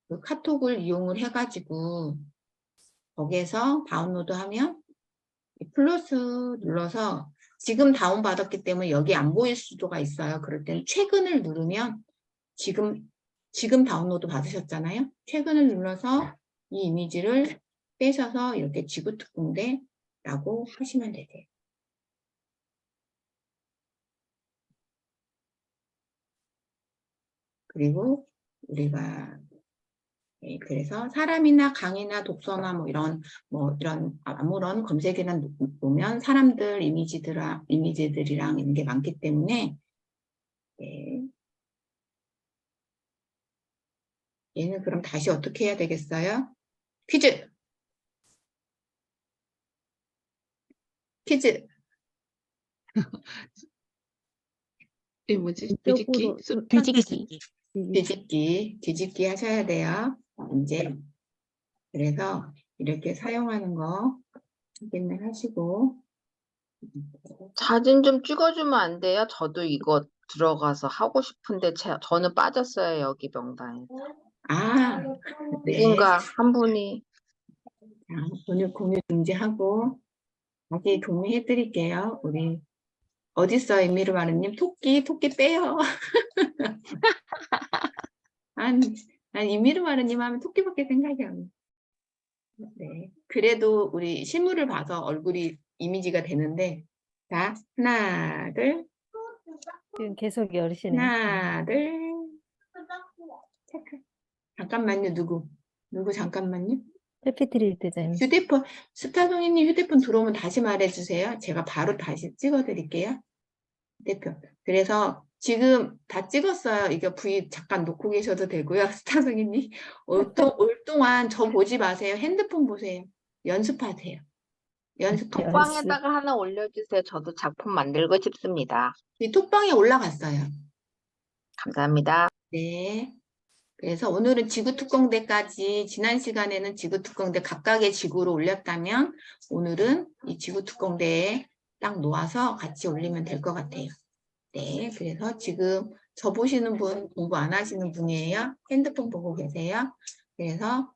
그 카톡을 이용을 해가지고 거기에서 다운로드하면 플러스 눌러서 지금 다운받았기 때문에 여기 안 보일 수가 있어요. 그럴 때는 최근을 누르면 지금 다운로드 받으셨잖아요. 최근을 눌러서 이 이미지를 빼셔서 이렇게 지구특공대라고 하시면 되세요. 그리고 우리가 그래서 사람이나 강이나 독서나 뭐 이런 아무런 검색이나 보면 사람들 이미지들이랑 있는 게 많기 때문에 네. 얘는 그럼 다시 어떻게 해야 되겠어요? 퀴즈. 이 뭐지? 이쪽으로 뒤집기? 뒤집기 하셔야 돼요. 이제 그래서 이렇게 사용하는 거 확인을 하시고 사진 좀 찍어주면 안 돼요? 저도 이거 들어가서 하고 싶은데 저는 빠졌어요, 여기 명단에. 네. 누군가 한 분이. 오늘 공유 중지하고 다시 동의해 드릴게요. 우리 어딨어 이미르마르님 토끼 빼요. 난 이미르마르님 하면 토끼밖에 생각이 안 나. 네. 그래도 우리 실물을 봐서 얼굴이 이미지가 되는데 자 하나 둘 지금 계속 열시네. 하나 둘 잠깐만요. 누구 잠깐만요. 해피트리 디자인. 휴대폰, 스타송이님 휴대폰 들어오면 다시 말해주세요. 제가 바로 다시 찍어드릴게요. 휴대폰. 그래서 지금 다 찍었어요. 이거 V 잠깐 놓고 계셔도 되고요. 스타송이님. 올 동안 저 보지 마세요. 핸드폰 보세요. 연습하세요. 연습하세요. 톡방에다가 하나 올려주세요. 저도 작품 만들고 싶습니다. 이 톡방에 올라갔어요. 감사합니다. 네. 그래서 오늘은 지구특공대까지, 지난 시간에는 지구특공대 각각의 지구로 올렸다면 오늘은 이 지구특공대에 딱 놓아서 같이 올리면 될 것 같아요. 네, 그래서 지금 저 보시는 분 공부 안 하시는 분이에요. 핸드폰 보고 계세요. 그래서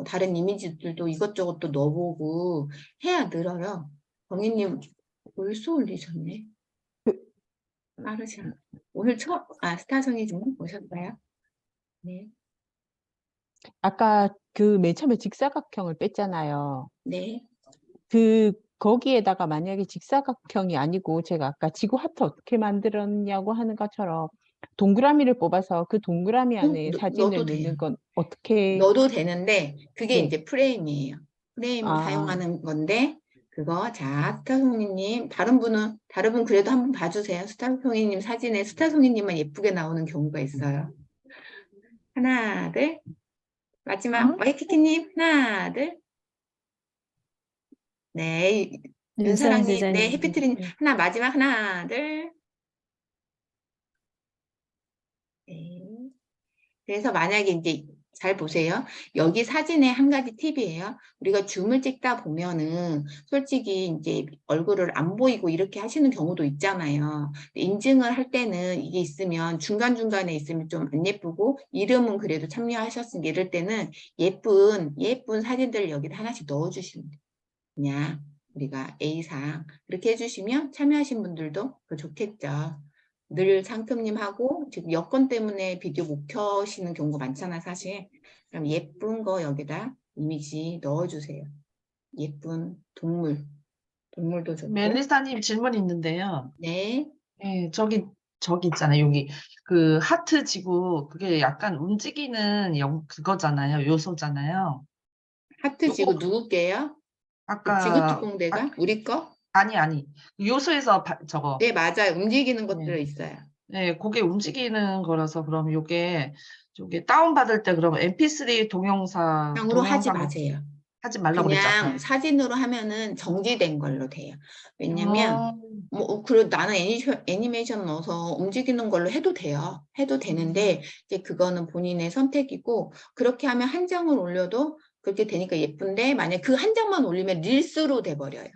다른 이미지들도 이것저것 또 넣어보고 해야 늘어요. 정희님 벌써 올리셨네. 빠르시네. 오늘 스타성이 좀 오셨어요? 네. 아까 그 맨 처음에 직사각형을 뺐잖아요. 네. 거기에다가 만약에 직사각형이 아니고 제가 아까 지구 하트 어떻게 만들었냐고 하는 것처럼 동그라미를 뽑아서 그 동그라미 안에 사진을 넣어도 넣는 돼요. 건 어떻게 넣어도 되는데 그게 네. 이제 프레임이에요. 프레임을 아. 사용하는 건데 그거 스타송이님 다른 분 그래도 한번 봐주세요. 스타송이님 사진에 스타송이님만 예쁘게 나오는 경우가 있어요. 하나 둘 마지막 와이키키님 하나 둘 네 윤사랑 윤사랑님 디자이너. 네 해피트리님 하나 마지막 하나 둘 네. 그래서 만약에 이제 잘 보세요. 여기 사진의 한 가지 팁이에요. 우리가 줌을 찍다 보면은 솔직히 이제 얼굴을 안 보이고 이렇게 하시는 경우도 있잖아요. 인증을 할 때는 이게 있으면 중간중간에 있으면 좀 안 예쁘고 이름은 그래도 참여하셨으니까 이럴 때는 예쁜 사진들을 여기다 하나씩 넣어주시면 돼요. 그냥 우리가 A상 이렇게 해주시면 참여하신 분들도 더 좋겠죠. 늘 상큼님하고 지금 여건 때문에 비디오 못 켜시는 경우가 많잖아 사실. 그럼 예쁜 거 여기다 이미지 넣어주세요. 예쁜 동물도 좋고. 멜리사님 질문 있는데요. 네. 예, 저기 있잖아요. 여기 그 하트 지구 그게 약간 움직이는 그거잖아요. 요소잖아요. 하트 지구 요거 누구게요? 아까 지구특공대가? 우리 거? 아니 요소에서 저거 네 맞아요. 움직이는 네. 것들 있어요. 네, 그게 움직이는 거라서 그럼 요게 다운 받을 때 그럼 MP3 장으로 하지 동영상 마세요. 하지 말라고 그냥 그랬잖아요. 사진으로 하면은 정지된 걸로 돼요. 왜냐면 그리고 나는 애니메이션 넣어서 움직이는 걸로 해도 돼요. 해도 되는데 이제 그거는 본인의 선택이고 그렇게 하면 한 장을 올려도 그렇게 되니까 예쁜데 만약 그 한 장만 올리면 릴스로 돼버려요.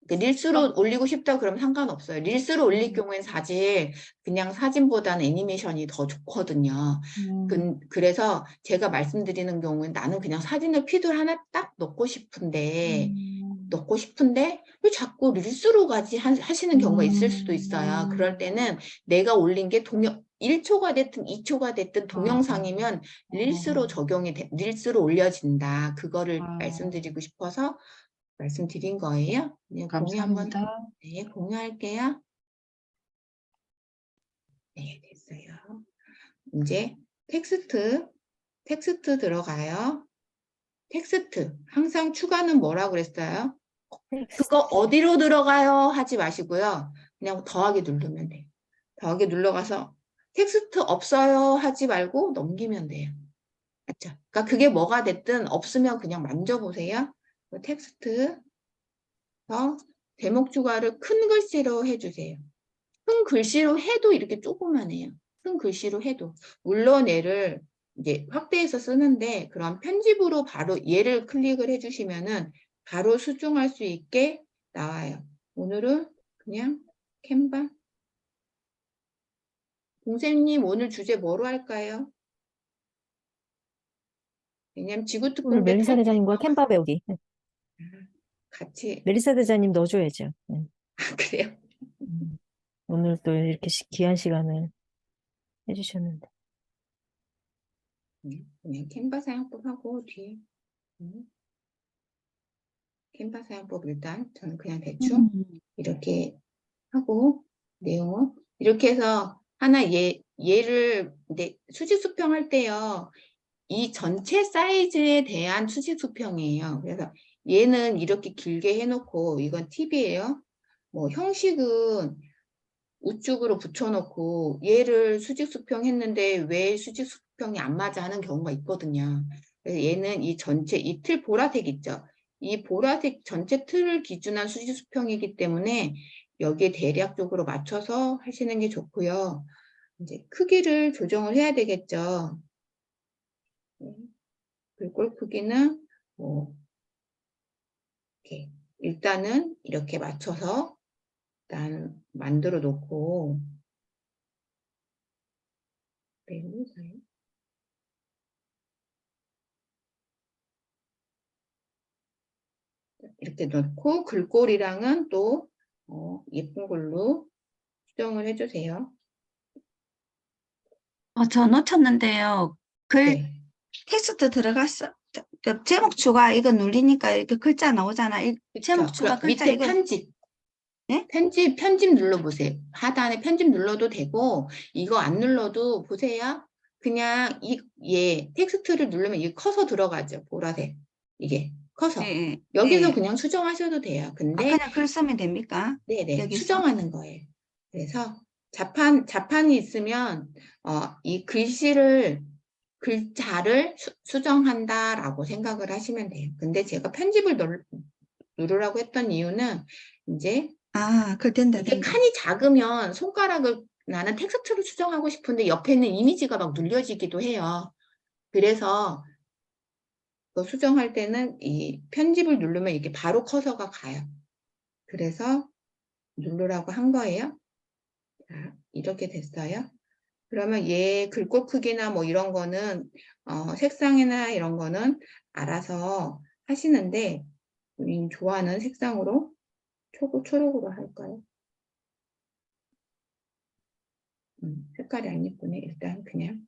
릴스로 올리고 싶다 그러면 상관없어요. 릴스로 올릴 경우엔 사실 그냥 사진보다는 애니메이션이 더 좋거든요. 그래서 제가 말씀드리는 경우엔 나는 그냥 사진을 피드를 하나 딱 넣고 싶은데 왜 자꾸 릴스로 하시는 경우가 있을 수도 있어요. 그럴 때는 내가 올린 게 1초가 됐든 2초가 됐든 동영상이면 릴스로 릴스로 올려진다. 그거를 말씀드리고 싶어서 말씀드린 거예요. 네, 공유 한번 네, 공유할게요. 네, 됐어요. 이제 텍스트 들어가요. 텍스트 항상 추가는 뭐라고 그랬어요? 그거 어디로 들어가요? 하지 마시고요. 그냥 더하기 누르면 돼요. 더하기 눌러가서 텍스트 없어요 하지 말고 넘기면 돼요. 맞죠? 그러니까 그게 뭐가 됐든 없으면 그냥 만져보세요. 텍스트 제목 추가를 큰 글씨로 해주세요. 큰 글씨로 해도 이렇게 조그만해요. 큰 글씨로 해도. 물론 얘를 이제 확대해서 쓰는데 그럼 편집으로 바로 얘를 클릭을 해주시면은 바로 수정할 수 있게 나와요. 오늘은 그냥 캔바. 동생님 오늘 주제 뭐로 할까요? 왜냐면 오늘 지구특공대 멜리사 대장님과 캔바 배우기. 같이 멜리사 대장님 넣어줘야죠. 그래요? 오늘 또 이렇게 귀한 시간을 해주셨는데. 그냥 캔바 사용법 하고 뒤에 캔바 사용법 일단 저는 그냥 대충 이렇게 하고 내용은 이렇게 해서 하나 얘를 이제 수직 수평할 때요. 이 전체 사이즈에 대한 수직 수평이에요. 그래서 얘는 이렇게 길게 해놓고 이건 팁이에요. 뭐 형식은 우측으로 붙여놓고 얘를 수직 수평 했는데 왜 수직 수평이 안 맞아 하는 경우가 있거든요. 그래서 얘는 이 전체 이 틀 보라색 있죠. 이 보라색 전체 틀을 기준한 수직 수평이기 때문에 여기에 대략적으로 맞춰서 하시는 게 좋고요. 이제 크기를 조정을 해야 되겠죠. 글꼴 크기는 뭐 이렇게 일단은 이렇게 맞춰서 일단 만들어 놓고 이렇게 넣고 글꼴이랑은 또 예쁜 걸로 수정을 해주세요. 저 놓쳤는데요. 네. 텍스트 들어갔어. 제목 추가 이거 눌리니까 이렇게 글자 나오잖아. 제목 그쵸? 추가 그럼 글자 밑에 이거 편집. 예? 편집 눌러보세요. 하단에 편집 눌러도 되고, 이거 안 눌러도 보세요. 그냥 얘 텍스트를 누르면 이게 커서 들어가죠. 보라색. 이게 커서. 예, 여기서 예. 그냥 수정하셔도 돼요. 근데 그냥 글 쓰면 됩니까? 네네, 여기서? 수정하는 거예요. 그래서 자판이 있으면 이 글자를 수정한다라고 생각을 하시면 돼요. 근데 제가 편집을 누르라고 했던 이유는 이제 글 된다, 이게 된다. 칸이 작으면 손가락을 나는 텍스트로 수정하고 싶은데 옆에 있는 이미지가 막 눌려지기도 해요. 그래서 수정할 때는 이 편집을 누르면 이게 바로 커서가 가요. 그래서 누르라고 한 거예요. 자, 이렇게 됐어요. 그러면 얘 글꼴 크기나 뭐 이런 거는 색상이나 이런 거는 알아서 하시는데 우린 좋아하는 색상으로 초록으로 할까요? 색깔이 안 예쁘네. 일단 그냥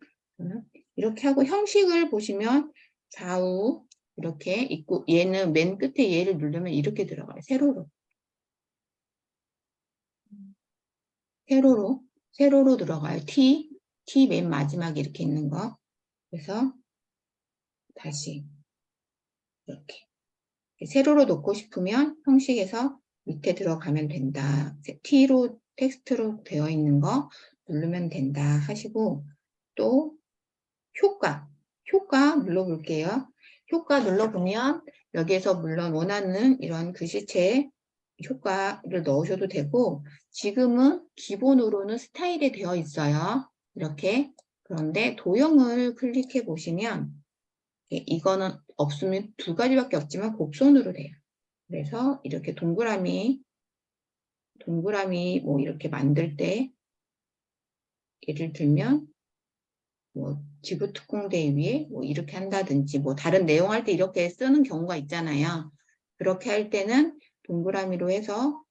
이렇게 하고 형식을 보시면 좌우 이렇게 있고 얘는 맨 끝에 얘를 누르면 이렇게 들어가요. 세로로 들어가요. T 맨 마지막에 이렇게 있는 거. 그래서 다시 이렇게 세로로 놓고 싶으면 형식에서 밑에 들어가면 된다. T로 텍스트로 되어 있는 거 누르면 된다 하시고 또 효과 눌러볼게요. 효과 눌러보면 여기에서 물론 원하는 이런 글씨체 효과를 넣으셔도 되고 지금은 기본으로는 스타일이 되어 있어요. 이렇게. 그런데 도형을 클릭해 보시면 이거는 없으면 두 가지밖에 없지만 곡선으로 돼요. 그래서 이렇게 동그라미 뭐 이렇게 만들 때 예를 들면 뭐 지구특공대 위에 뭐 이렇게 한다든지 뭐 다른 내용 할 때 이렇게 쓰는 경우가 있잖아요. 그렇게 할 때는 동그라미로 해서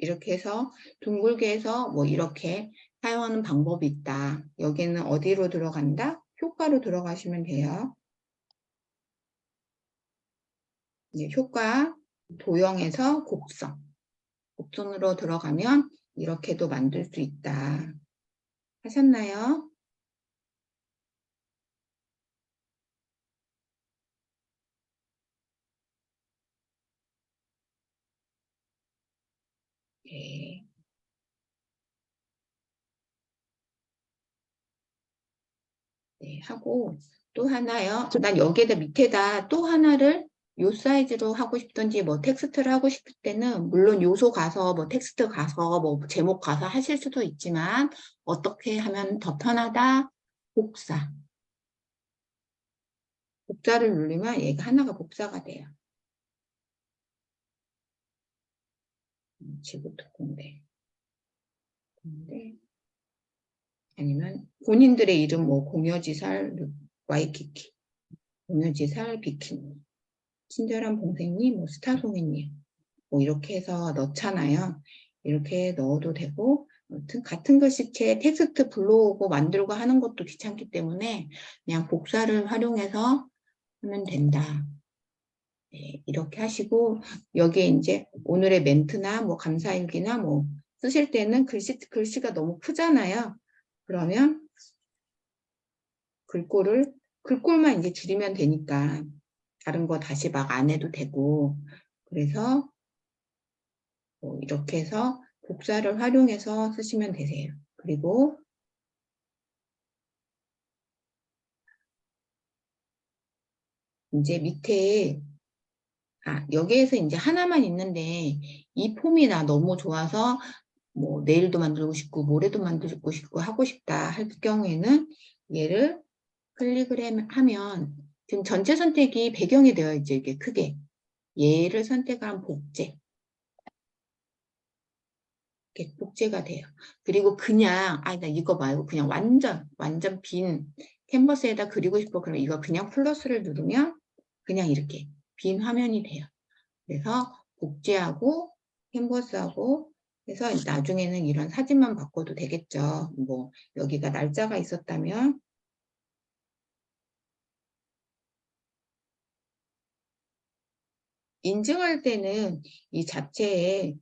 이렇게 해서 둥글게 해서 뭐 이렇게 사용하는 방법이 있다. 여기는 어디로 들어간다? 효과로 들어가시면 돼요. 이제 효과 도형에서 곡선으로 들어가면 이렇게도 만들 수 있다. 하셨나요? 네. 네, 하고 또 하나요. 난 여기에다 밑에다 또 하나를 요 사이즈로 하고 싶든지 뭐 텍스트를 하고 싶을 때는 물론 요소 가서 뭐 텍스트 가서 뭐 제목 가서 하실 수도 있지만 어떻게 하면 더 편하다? 복사를 누르면 얘가 하나가 복사가 돼요. 지구특공대. 아니면 본인들의 이름 뭐 공여지살 와이키키, 공여지살 비키니, 친절한 봉생님, 뭐 스타송이님 뭐 이렇게 해서 넣잖아요. 이렇게 넣어도 되고 아무튼 같은 글씨체 텍스트 불러오고 만들고 하는 것도 귀찮기 때문에 그냥 복사를 활용해서 하면 된다. 네, 이렇게 하시고 여기에 이제 오늘의 멘트나 뭐 감사일기나 뭐 쓰실 때는 글씨가 너무 크잖아요. 그러면 글꼴만 이제 줄이면 되니까 다른 거 다시 막 안 해도 되고, 그래서 뭐 이렇게 해서 복사를 활용해서 쓰시면 되세요. 그리고 이제 밑에 여기에서 이제 하나만 있는데 이 폼이 나 너무 좋아서 뭐 내일도 만들고 싶고 모레도 만들고 싶고 하고 싶다 할 경우에는 얘를 클릭을 하면 지금 전체 선택이 배경이 되어 있죠. 이게 크게. 얘를 선택한 복제. 이렇게 복제가 돼요. 그리고 그냥 나 이거 말고 그냥 완전 빈 캔버스에다 그리고 싶어. 그러면 이거 그냥 플러스를 누르면 그냥 이렇게 빈 화면이 돼요. 그래서 복제하고 캔버스하고 해서 나중에는 이런 사진만 바꿔도 되겠죠. 뭐 여기가 날짜가 있었다면 인증할 때는 이 자체에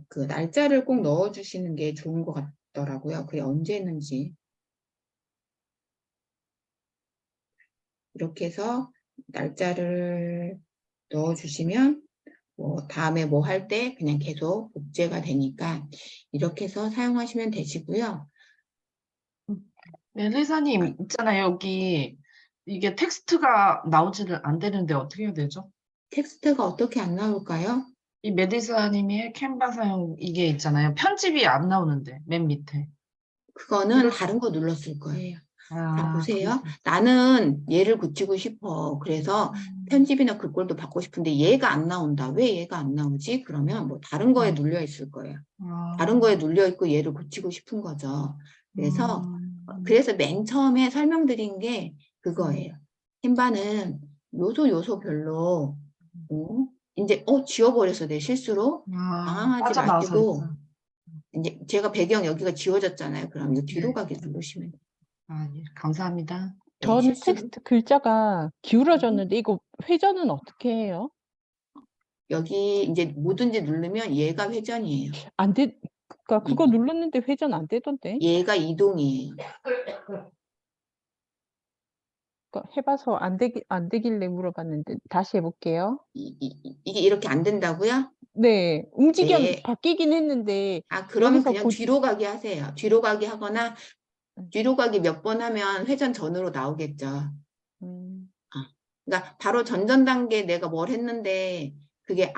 그 날짜를 꼭 넣어주시는 게 좋은 것 같더라고요. 그게 언제 했는지. 이렇게 해서 날짜를 넣어주시면 뭐 다음에 뭐 할 때 그냥 계속 복제가 되니까 이렇게 해서 사용하시면 되시고요. 네, 회사님 있잖아요. 여기 이게 텍스트가 나오지를 안 되는데 어떻게 해야 되죠? 텍스트가 어떻게 안 나올까요? 이 메디사님의 캔바 사용 이게 있잖아요. 편집이 안 나오는데 맨 밑에. 그거는 이럴 다른 거 눌렀을 거예요. 자, 보세요. 그래서. 나는 얘를 고치고 싶어. 그래서 편집이나 글꼴도 받고 싶은데 얘가 안 나온다. 왜 얘가 안 나오지? 그러면 뭐 다른 거에 눌려 있을 거예요. 다른 거에 눌려 있고 얘를 고치고 싶은 거죠. 그래서 맨 처음에 설명드린 게 그거예요. 캔바는 요소별로 이제 지워버려서 내 실수로 당황하지 빠져나와서 마시고 했구나. 이제 제가 배경 여기가 지워졌잖아요. 그럼 이제 뒤로 가게 누르시면 돼요. 예, 감사합니다. 네, 저는 실수로. 텍스트 글자가 기울어졌는데 이거 회전은 어떻게 해요? 여기 이제 뭐든지 누르면 얘가 회전이에요. 안 돼, 그러니까 그거 눌렀는데 회전 안 되던데. 얘가 이동이에요. 그러니까 해봐서 안 되길래 물어봤는데 다시 해볼게요. 이게 이렇게 안 된다고요? 네, 네. 바뀌긴 했는데 그러면 여기서 그냥 뒤로 가기 하세요. 뒤로 가기 하거나 뒤로 가기 몇 번 하면 회전 전으로 나오겠죠. 그러니까 바로 전전 단계 내가 뭘 했는데 그게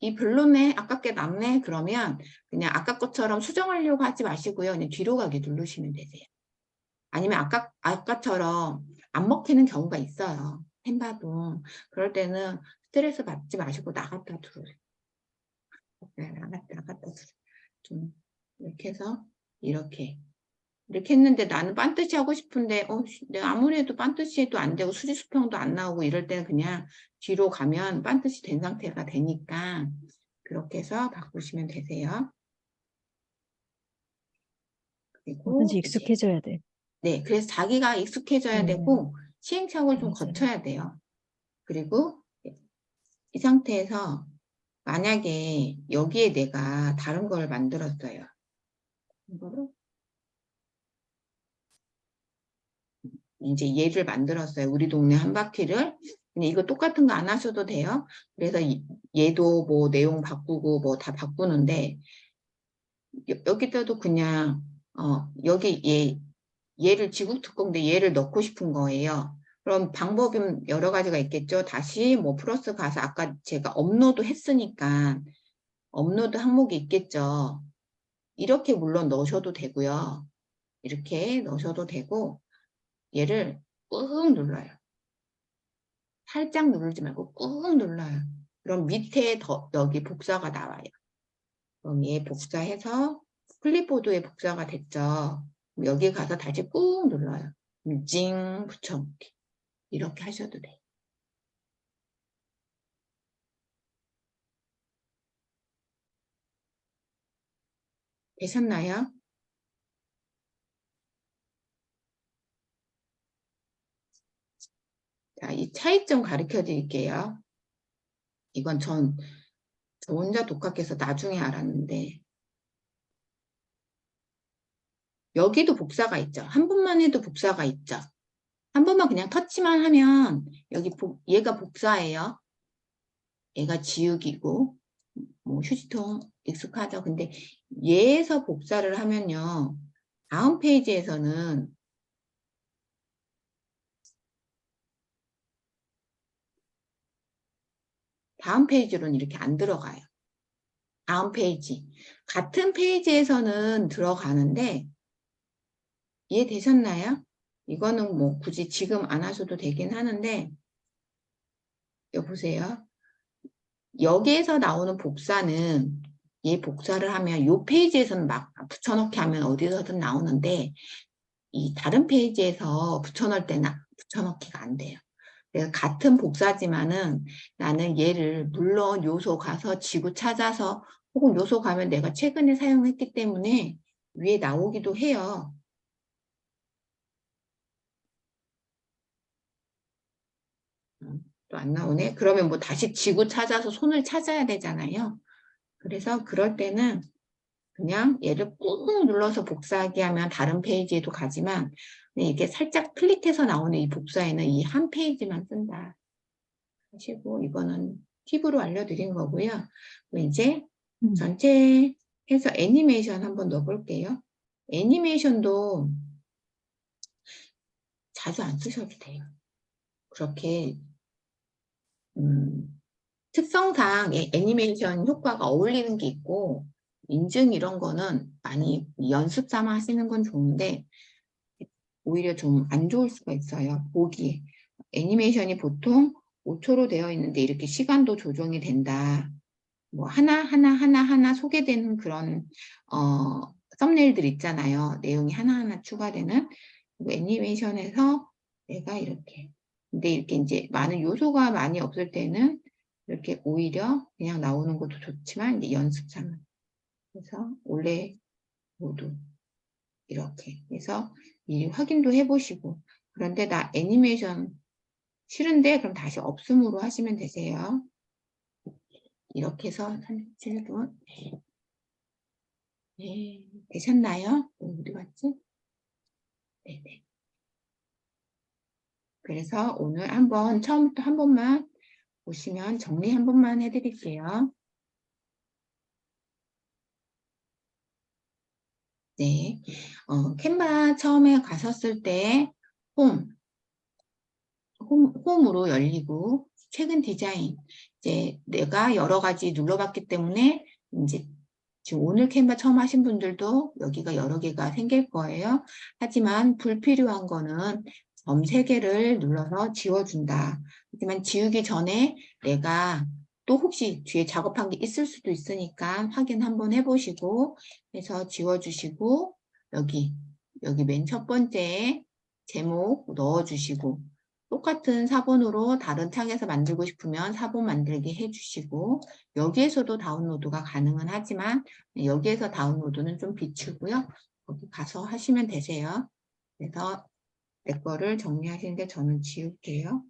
이 별로네, 아깝게 남네 그러면 그냥 아까 것처럼 수정하려고 하지 마시고요. 그냥 뒤로 가기 누르시면 되세요. 아니면 아까처럼 안 먹히는 경우가 있어요. 캔바도. 그럴 때는 스트레스 받지 마시고 나갔다 들어오세요. 나갔다 들어오세요. 좀 이렇게 해서 이렇게 했는데 나는 반드시 하고 싶은데 내가 아무리 해도 반드시 해도 안 되고 수지수평도 안 나오고 이럴 때는 그냥 뒤로 가면 반드시 된 상태가 되니까 그렇게 해서 바꾸시면 되세요. 그리고 뭐든지 익숙해져야 돼. 네, 그래서 자기가 익숙해져야 되고 시행착오를 좀 맞아요. 거쳐야 돼요. 그리고 이 상태에서 만약에 여기에 내가 다른 걸 만들었어요. 이거를 이제 얘를 만들었어요. 우리 동네 한 바퀴를. 근데 이거 똑같은 거 안 하셔도 돼요. 그래서 얘도 뭐 내용 바꾸고 뭐 다 바꾸는데 여기다도 그냥 여기 얘를 지국특공대 얘를 넣고 싶은 거예요. 그럼 방법은 여러 가지가 있겠죠. 다시 뭐 플러스 가서 아까 제가 업로드 했으니까 업로드 항목이 있겠죠. 이렇게 물론 넣으셔도 되고요. 이렇게 넣으셔도 되고 얘를 꾹 눌러요. 살짝 누르지 말고 꾹 눌러요. 그럼 밑에 여기 복사가 나와요. 그럼 얘 복사해서 클립보드에 복사가 됐죠. 여기 가서 다시 꾹 눌러요. 찡 붙여넣기. 이렇게 하셔도 돼요. 되셨나요? 자, 차이점 가르쳐 드릴게요. 이건 저 혼자 독학해서 나중에 알았는데, 여기도 복사가 있죠. 한 번만 해도 복사가 있죠. 한 번만 그냥 터치만 하면 여기 얘가 복사예요. 얘가 지우기고 뭐 휴지통 익숙하죠. 근데 얘에서 복사를 하면요. 다음 페이지에서는 다음 페이지로는 이렇게 안 들어가요. 다음 페이지. 같은 페이지에서는 들어가는데 이해되셨나요? 이거는 뭐 굳이 지금 안 하셔도 되긴 하는데 여보세요. 여기에서 나오는 복사는 얘 복사를 하면 이 페이지에서는 막 붙여넣기 하면 어디서든 나오는데 이 다른 페이지에서 붙여넣을 때는 붙여넣기가 안 돼요. 그래서 같은 복사지만은 나는 얘를 물론 요소 가서 지구 찾아서 혹은 요소 가면 내가 최근에 사용했기 때문에 위에 나오기도 해요. 또 안 나오네? 그러면 뭐 다시 지구 찾아서 손을 찾아야 되잖아요. 그래서 그럴 때는 그냥 얘를 꾹 눌러서 복사하기 하면 다른 페이지에도 가지만 이게 살짝 클릭해서 나오는 이 복사에는 이 한 페이지만 쓴다 하시고 이거는 팁으로 알려드린 거고요. 이제 전체 해서 애니메이션 한번 넣어볼게요. 애니메이션도 자주 안 쓰셔도 돼요. 그렇게 특성상 애니메이션 효과가 어울리는 게 있고 인증 이런 거는 많이 연습 삼아 하시는 건 좋은데 오히려 좀 안 좋을 수가 있어요. 보기에. 애니메이션이 보통 5초로 되어 있는데 이렇게 시간도 조정이 된다. 뭐 하나 소개되는 그런 썸네일들 있잖아요. 내용이 하나하나 추가되는 애니메이션에서 내가 이렇게 근데 이렇게 이제 많은 요소가 많이 없을 때는 이렇게 오히려 그냥 나오는 것도 좋지만 이제 연습 삼아. 그래서 원래 모두 이렇게 해서 이 확인도 해보시고 그런데 나 애니메이션 싫은데 그럼 다시 없음으로 하시면 되세요. 이렇게 해서 37분 네, 되셨나요? 어디 갔지? 네네. 그래서 오늘 한번 처음부터 한 번만 보시면 정리 한 번만 해드릴게요. 네, 캔바 처음에 가셨을 때 홈으로 열리고 최근 디자인 이제 내가 여러 가지 눌러봤기 때문에 이제 지금 오늘 캔바 처음 하신 분들도 여기가 여러 개가 생길 거예요. 하지만 불필요한 거는 점 3개를 눌러서 지워준다. 하지만 지우기 전에 내가 또 혹시 뒤에 작업한 게 있을 수도 있으니까 확인 한번 해보시고 해서 지워주시고 여기 맨 첫 번째 제목 넣어주시고 똑같은 사본으로 다른 창에서 만들고 싶으면 사본 만들기 해주시고 여기에서도 다운로드가 가능은 하지만 여기에서 다운로드는 좀 비추고요. 거기 가서 하시면 되세요. 그래서 내 거를 정리하시는데 저는 지울게요.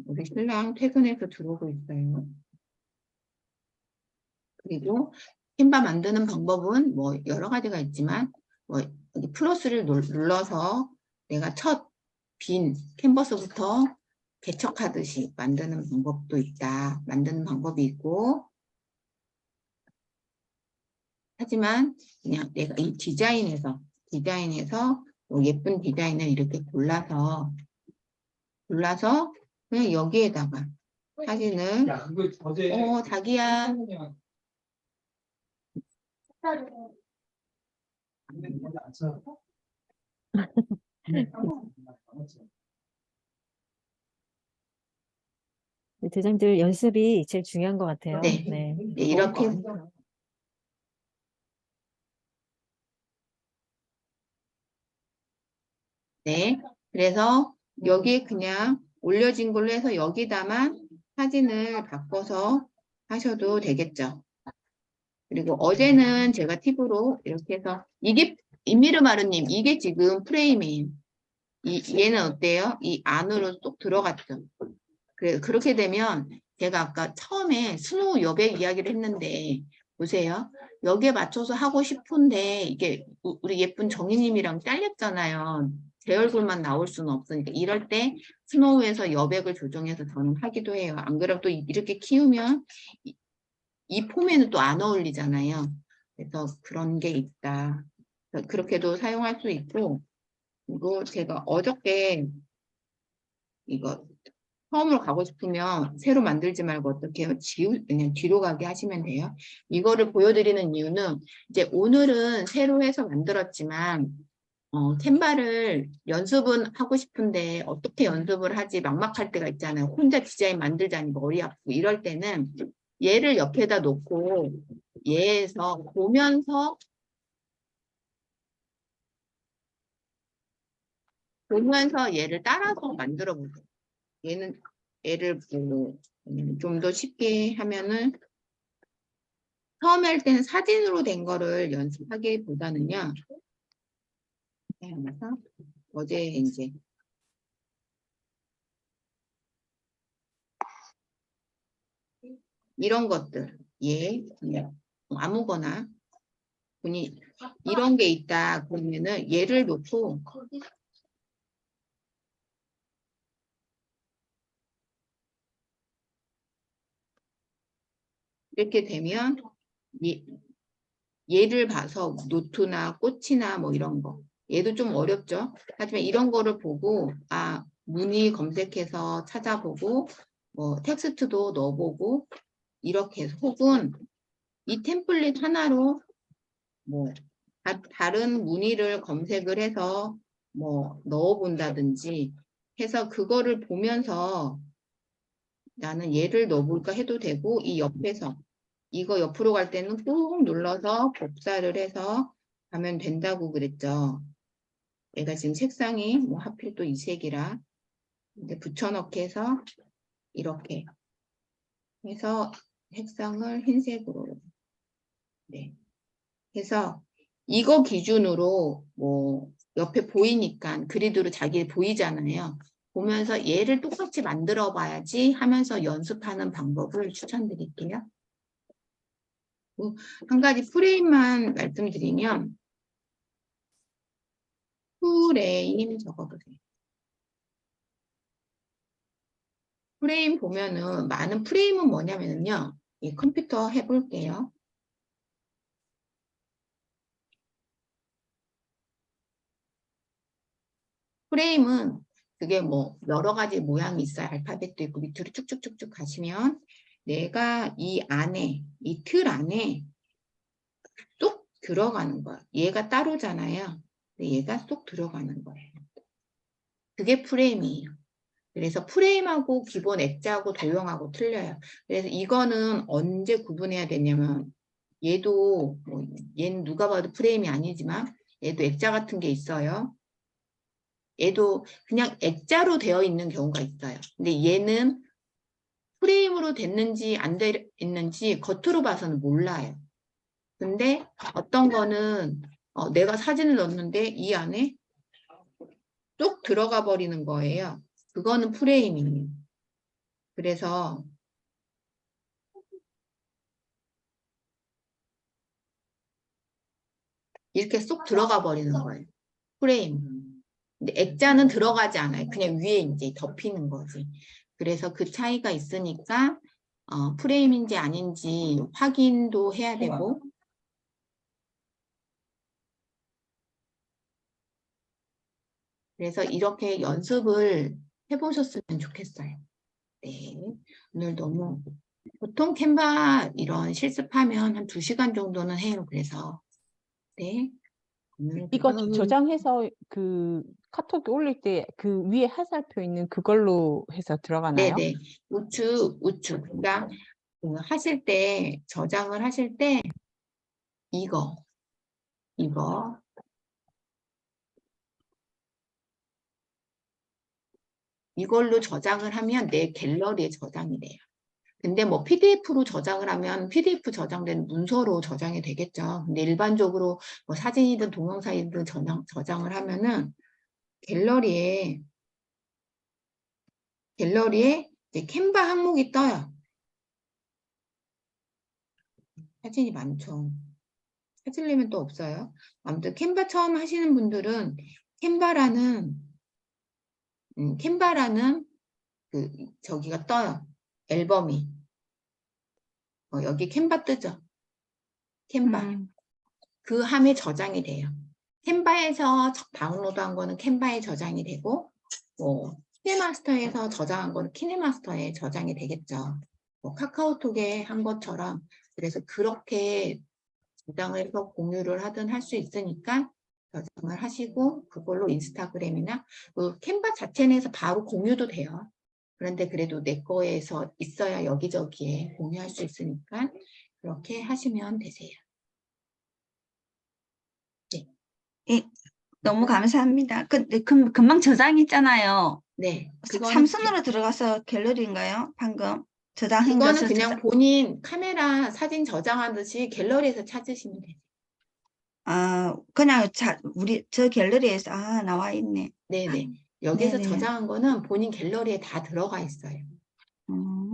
우리 신랑 퇴근해서 들어오고 있어요. 그리고 캔바 만드는 방법은 뭐 여러 가지가 있지만 뭐 여기 플러스를 눌러서 내가 첫 빈 캔버스부터 개척하듯이 만드는 방법도 있다. 만드는 방법이 있고 하지만 그냥 내가 이 디자인에서 뭐 예쁜 디자인을 이렇게 골라서 그냥 여기에다가 사진을 자기야 대장들 연습이 제일 중요한 것 같아요. 네. 네. 네, 이렇게 네. 그래서 여기에 그냥 올려진 걸로 해서 여기다만 사진을 바꿔서 하셔도 되겠죠. 그리고 어제는 제가 팁으로 이렇게 해서 이게 임미르마루님 이게 지금 프레임이에요. 얘는 어때요? 이 안으로 쏙 들어갔죠. 그렇게 되면 제가 아까 처음에 스노우 여백 이야기를 했는데 보세요. 여기에 맞춰서 하고 싶은데 이게 우리 예쁜 정희님이랑 잘렸잖아요. 제 얼굴만 나올 수는 없으니까 이럴 때 스노우에서 여백을 조정해서 저는 하기도 해요. 안 그래도 또 이렇게 키우면 이 폼에는 또 안 어울리잖아요. 그래서 그런 게 있다. 그렇게도 사용할 수 있고 그리고 제가 어저께 이거 처음으로 가고 싶으면 새로 만들지 말고 어떻게 해요? 그냥 뒤로 가게 하시면 돼요. 이거를 보여드리는 이유는 이제 오늘은 새로 해서 만들었지만 캔바를 연습은 하고 싶은데 어떻게 연습을 하지 막막할 때가 있잖아요. 혼자 디자인 만들자니 머리 아프고 이럴 때는 얘를 옆에다 놓고 얘에서 보면서 얘를 따라서 만들어 보세요. 얘를 좀 더 쉽게 하면은 처음에 할 때는 사진으로 된 거를 연습하기보다는요. 그래서 어제 이제 이런 것들 그냥 아무거나 본인 이런 게 있다 그러면은 얘를 놓고 이렇게 되면 얘를 봐서 노트나 꽃이나 뭐 이런 거 얘도 좀 어렵죠. 하지만 이런 거를 보고 무늬 검색해서 찾아보고 뭐 텍스트도 넣어보고 이렇게 해서 혹은 이 템플릿 하나로 뭐 다른 무늬를 검색을 해서 뭐 넣어본다든지 해서 그거를 보면서 나는 얘를 넣어볼까 해도 되고 이 옆에서 이거 옆으로 갈 때는 꾹 눌러서 복사를 해서 가면 된다고 그랬죠. 얘가 지금 색상이 뭐 하필 또 이 색이라 이제 붙여넣기 해서 이렇게 해서 색상을 흰색으로 네. 해서 이거 기준으로 뭐 옆에 보이니까 그리드로 자기 보이잖아요. 보면서 얘를 똑같이 만들어 봐야지 하면서 연습하는 방법을 추천드릴게요. 한 가지 프레임만 말씀드리면 프레임 적어보세요. 프레임 보면은 많은 프레임은 뭐냐면요. 이 컴퓨터 해볼게요. 프레임은 그게 뭐 여러 가지 모양이 있어요. 알파벳도 있고 밑으로 쭉쭉쭉쭉 가시면 내가 이 안에 이 틀 안에 쏙 들어가는 거야. 얘가 따로잖아요. 근데 얘가 쏙 들어가는 거예요. 그게 프레임이에요. 그래서 프레임하고 기본 액자하고 도형하고 틀려요. 그래서 이거는 언제 구분해야 되냐면 얘도 얘는 누가 봐도 프레임이 아니지만 얘도 액자 같은 게 있어요. 얘도 그냥 액자로 되어 있는 경우가 있어요. 근데 얘는 프레임으로 됐는지 안 돼 있는지 겉으로 봐서는 몰라요. 근데 어떤 거는 내가 사진을 넣었는데 이 안에 쏙 들어가 버리는 거예요. 그거는 프레임이에요. 그래서 이렇게 쏙 들어가 버리는 거예요. 프레임. 근데 액자는 들어가지 않아요. 그냥 위에 이제 덮이는 거지. 그래서 그 차이가 있으니까 프레임인지 아닌지 확인도 해야 되고 그래서 이렇게 연습을 해보셨으면 좋겠어요. 네, 오늘 너무 보통 캔바 이런 실습하면 한 2시간 정도는 해요. 그래서 네, 오늘 이거 저장해서 그 카톡에 올릴 때 그 위에 화살표 있는 그걸로 해서 들어가나요? 네네 우측. 그러니까 하실 때 저장을 하실 때 이거 이걸로 저장을 하면 내 갤러리에 저장이 돼요. 근데 뭐 PDF로 저장을 하면 PDF 저장된 문서로 저장이 되겠죠. 근데 일반적으로 뭐 사진이든 동영상이든 저장을 하면은 갤러리에 이제 캔바 항목이 떠요. 사진이 많죠. 찾으려면 또 없어요. 아무튼 캔바 처음 하시는 분들은 캔바라는 저기가 떠요. 앨범이. 여기 캔바 뜨죠. 캔바. 그 함에 저장이 돼요. 캔바에서 다운로드한 거는 캔바에 저장이 되고, 뭐 키네마스터에서 저장한 거는 키네마스터에 저장이 되겠죠. 뭐 카카오톡에 한 것처럼. 그래서 그렇게 저장을 해서 공유를 하든 할 수 있으니까 저장을 하시고 그걸로 인스타그램이나 그 캔바 자체 내에서 바로 공유도 돼요. 그런데 그래도 내 거에서 있어야 여기저기에 공유할 수 있으니까 그렇게 하시면 되세요. 네. 예, 너무 감사합니다. 근데 금방 저장했잖아요. 네. 그거는 삼성으로 들어가서 갤러리인가요? 방금 저장한 그거는 것을 그냥 본인 카메라 사진 저장하듯이 갤러리에서 찾으시면 돼요. 그냥 저 갤러리에서 나와 있네. 네네. 여기서 네네. 저장한 거는 본인 갤러리에 다 들어가 있어요.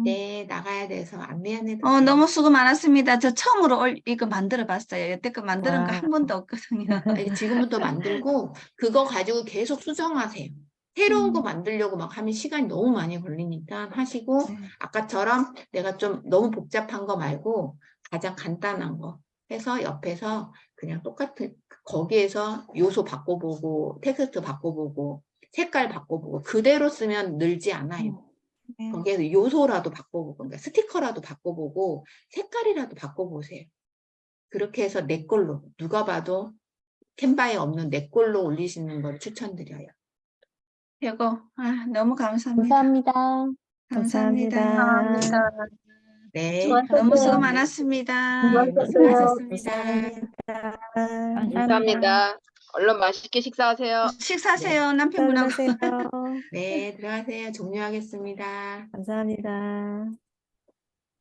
네, 나가야 돼서 안 미안해도 돼요. 너무 수고 많았습니다. 저 처음으로 이거 만들어 봤어요. 여태껏 만드는 거 와. 한 번도 없거든요. 이게 지금부터 만들고 그거 가지고 계속 수정하세요. 새로운 거 만들려고 막 하면 시간이 너무 많이 걸리니까 하시고 아까처럼 내가 좀 너무 복잡한 거 말고 가장 간단한 거 해서 옆에서 그냥 똑같은 거기에서 요소 바꿔보고 텍스트 바꿔보고 색깔 바꿔보고 그대로 쓰면 늘지 않아요. 거기에서 요소라도 바꿔보고 그러니까 스티커라도 바꿔보고 색깔이라도 바꿔보세요. 그렇게 해서 내 걸로 누가 봐도 캔바에 없는 내 걸로 올리시는 걸 추천드려요. 최고. 너무 감사합니다. 감사합니다. 감사합니다. 네, 너무 수고 많았습니다. 네, 수고하셨습니다. 감사합니다. 얼른 맛있게 식사하세요. 식사하세요. 남편분하고. 들어가세요. 네, 들어가세요. 종료하겠습니다. 감사합니다.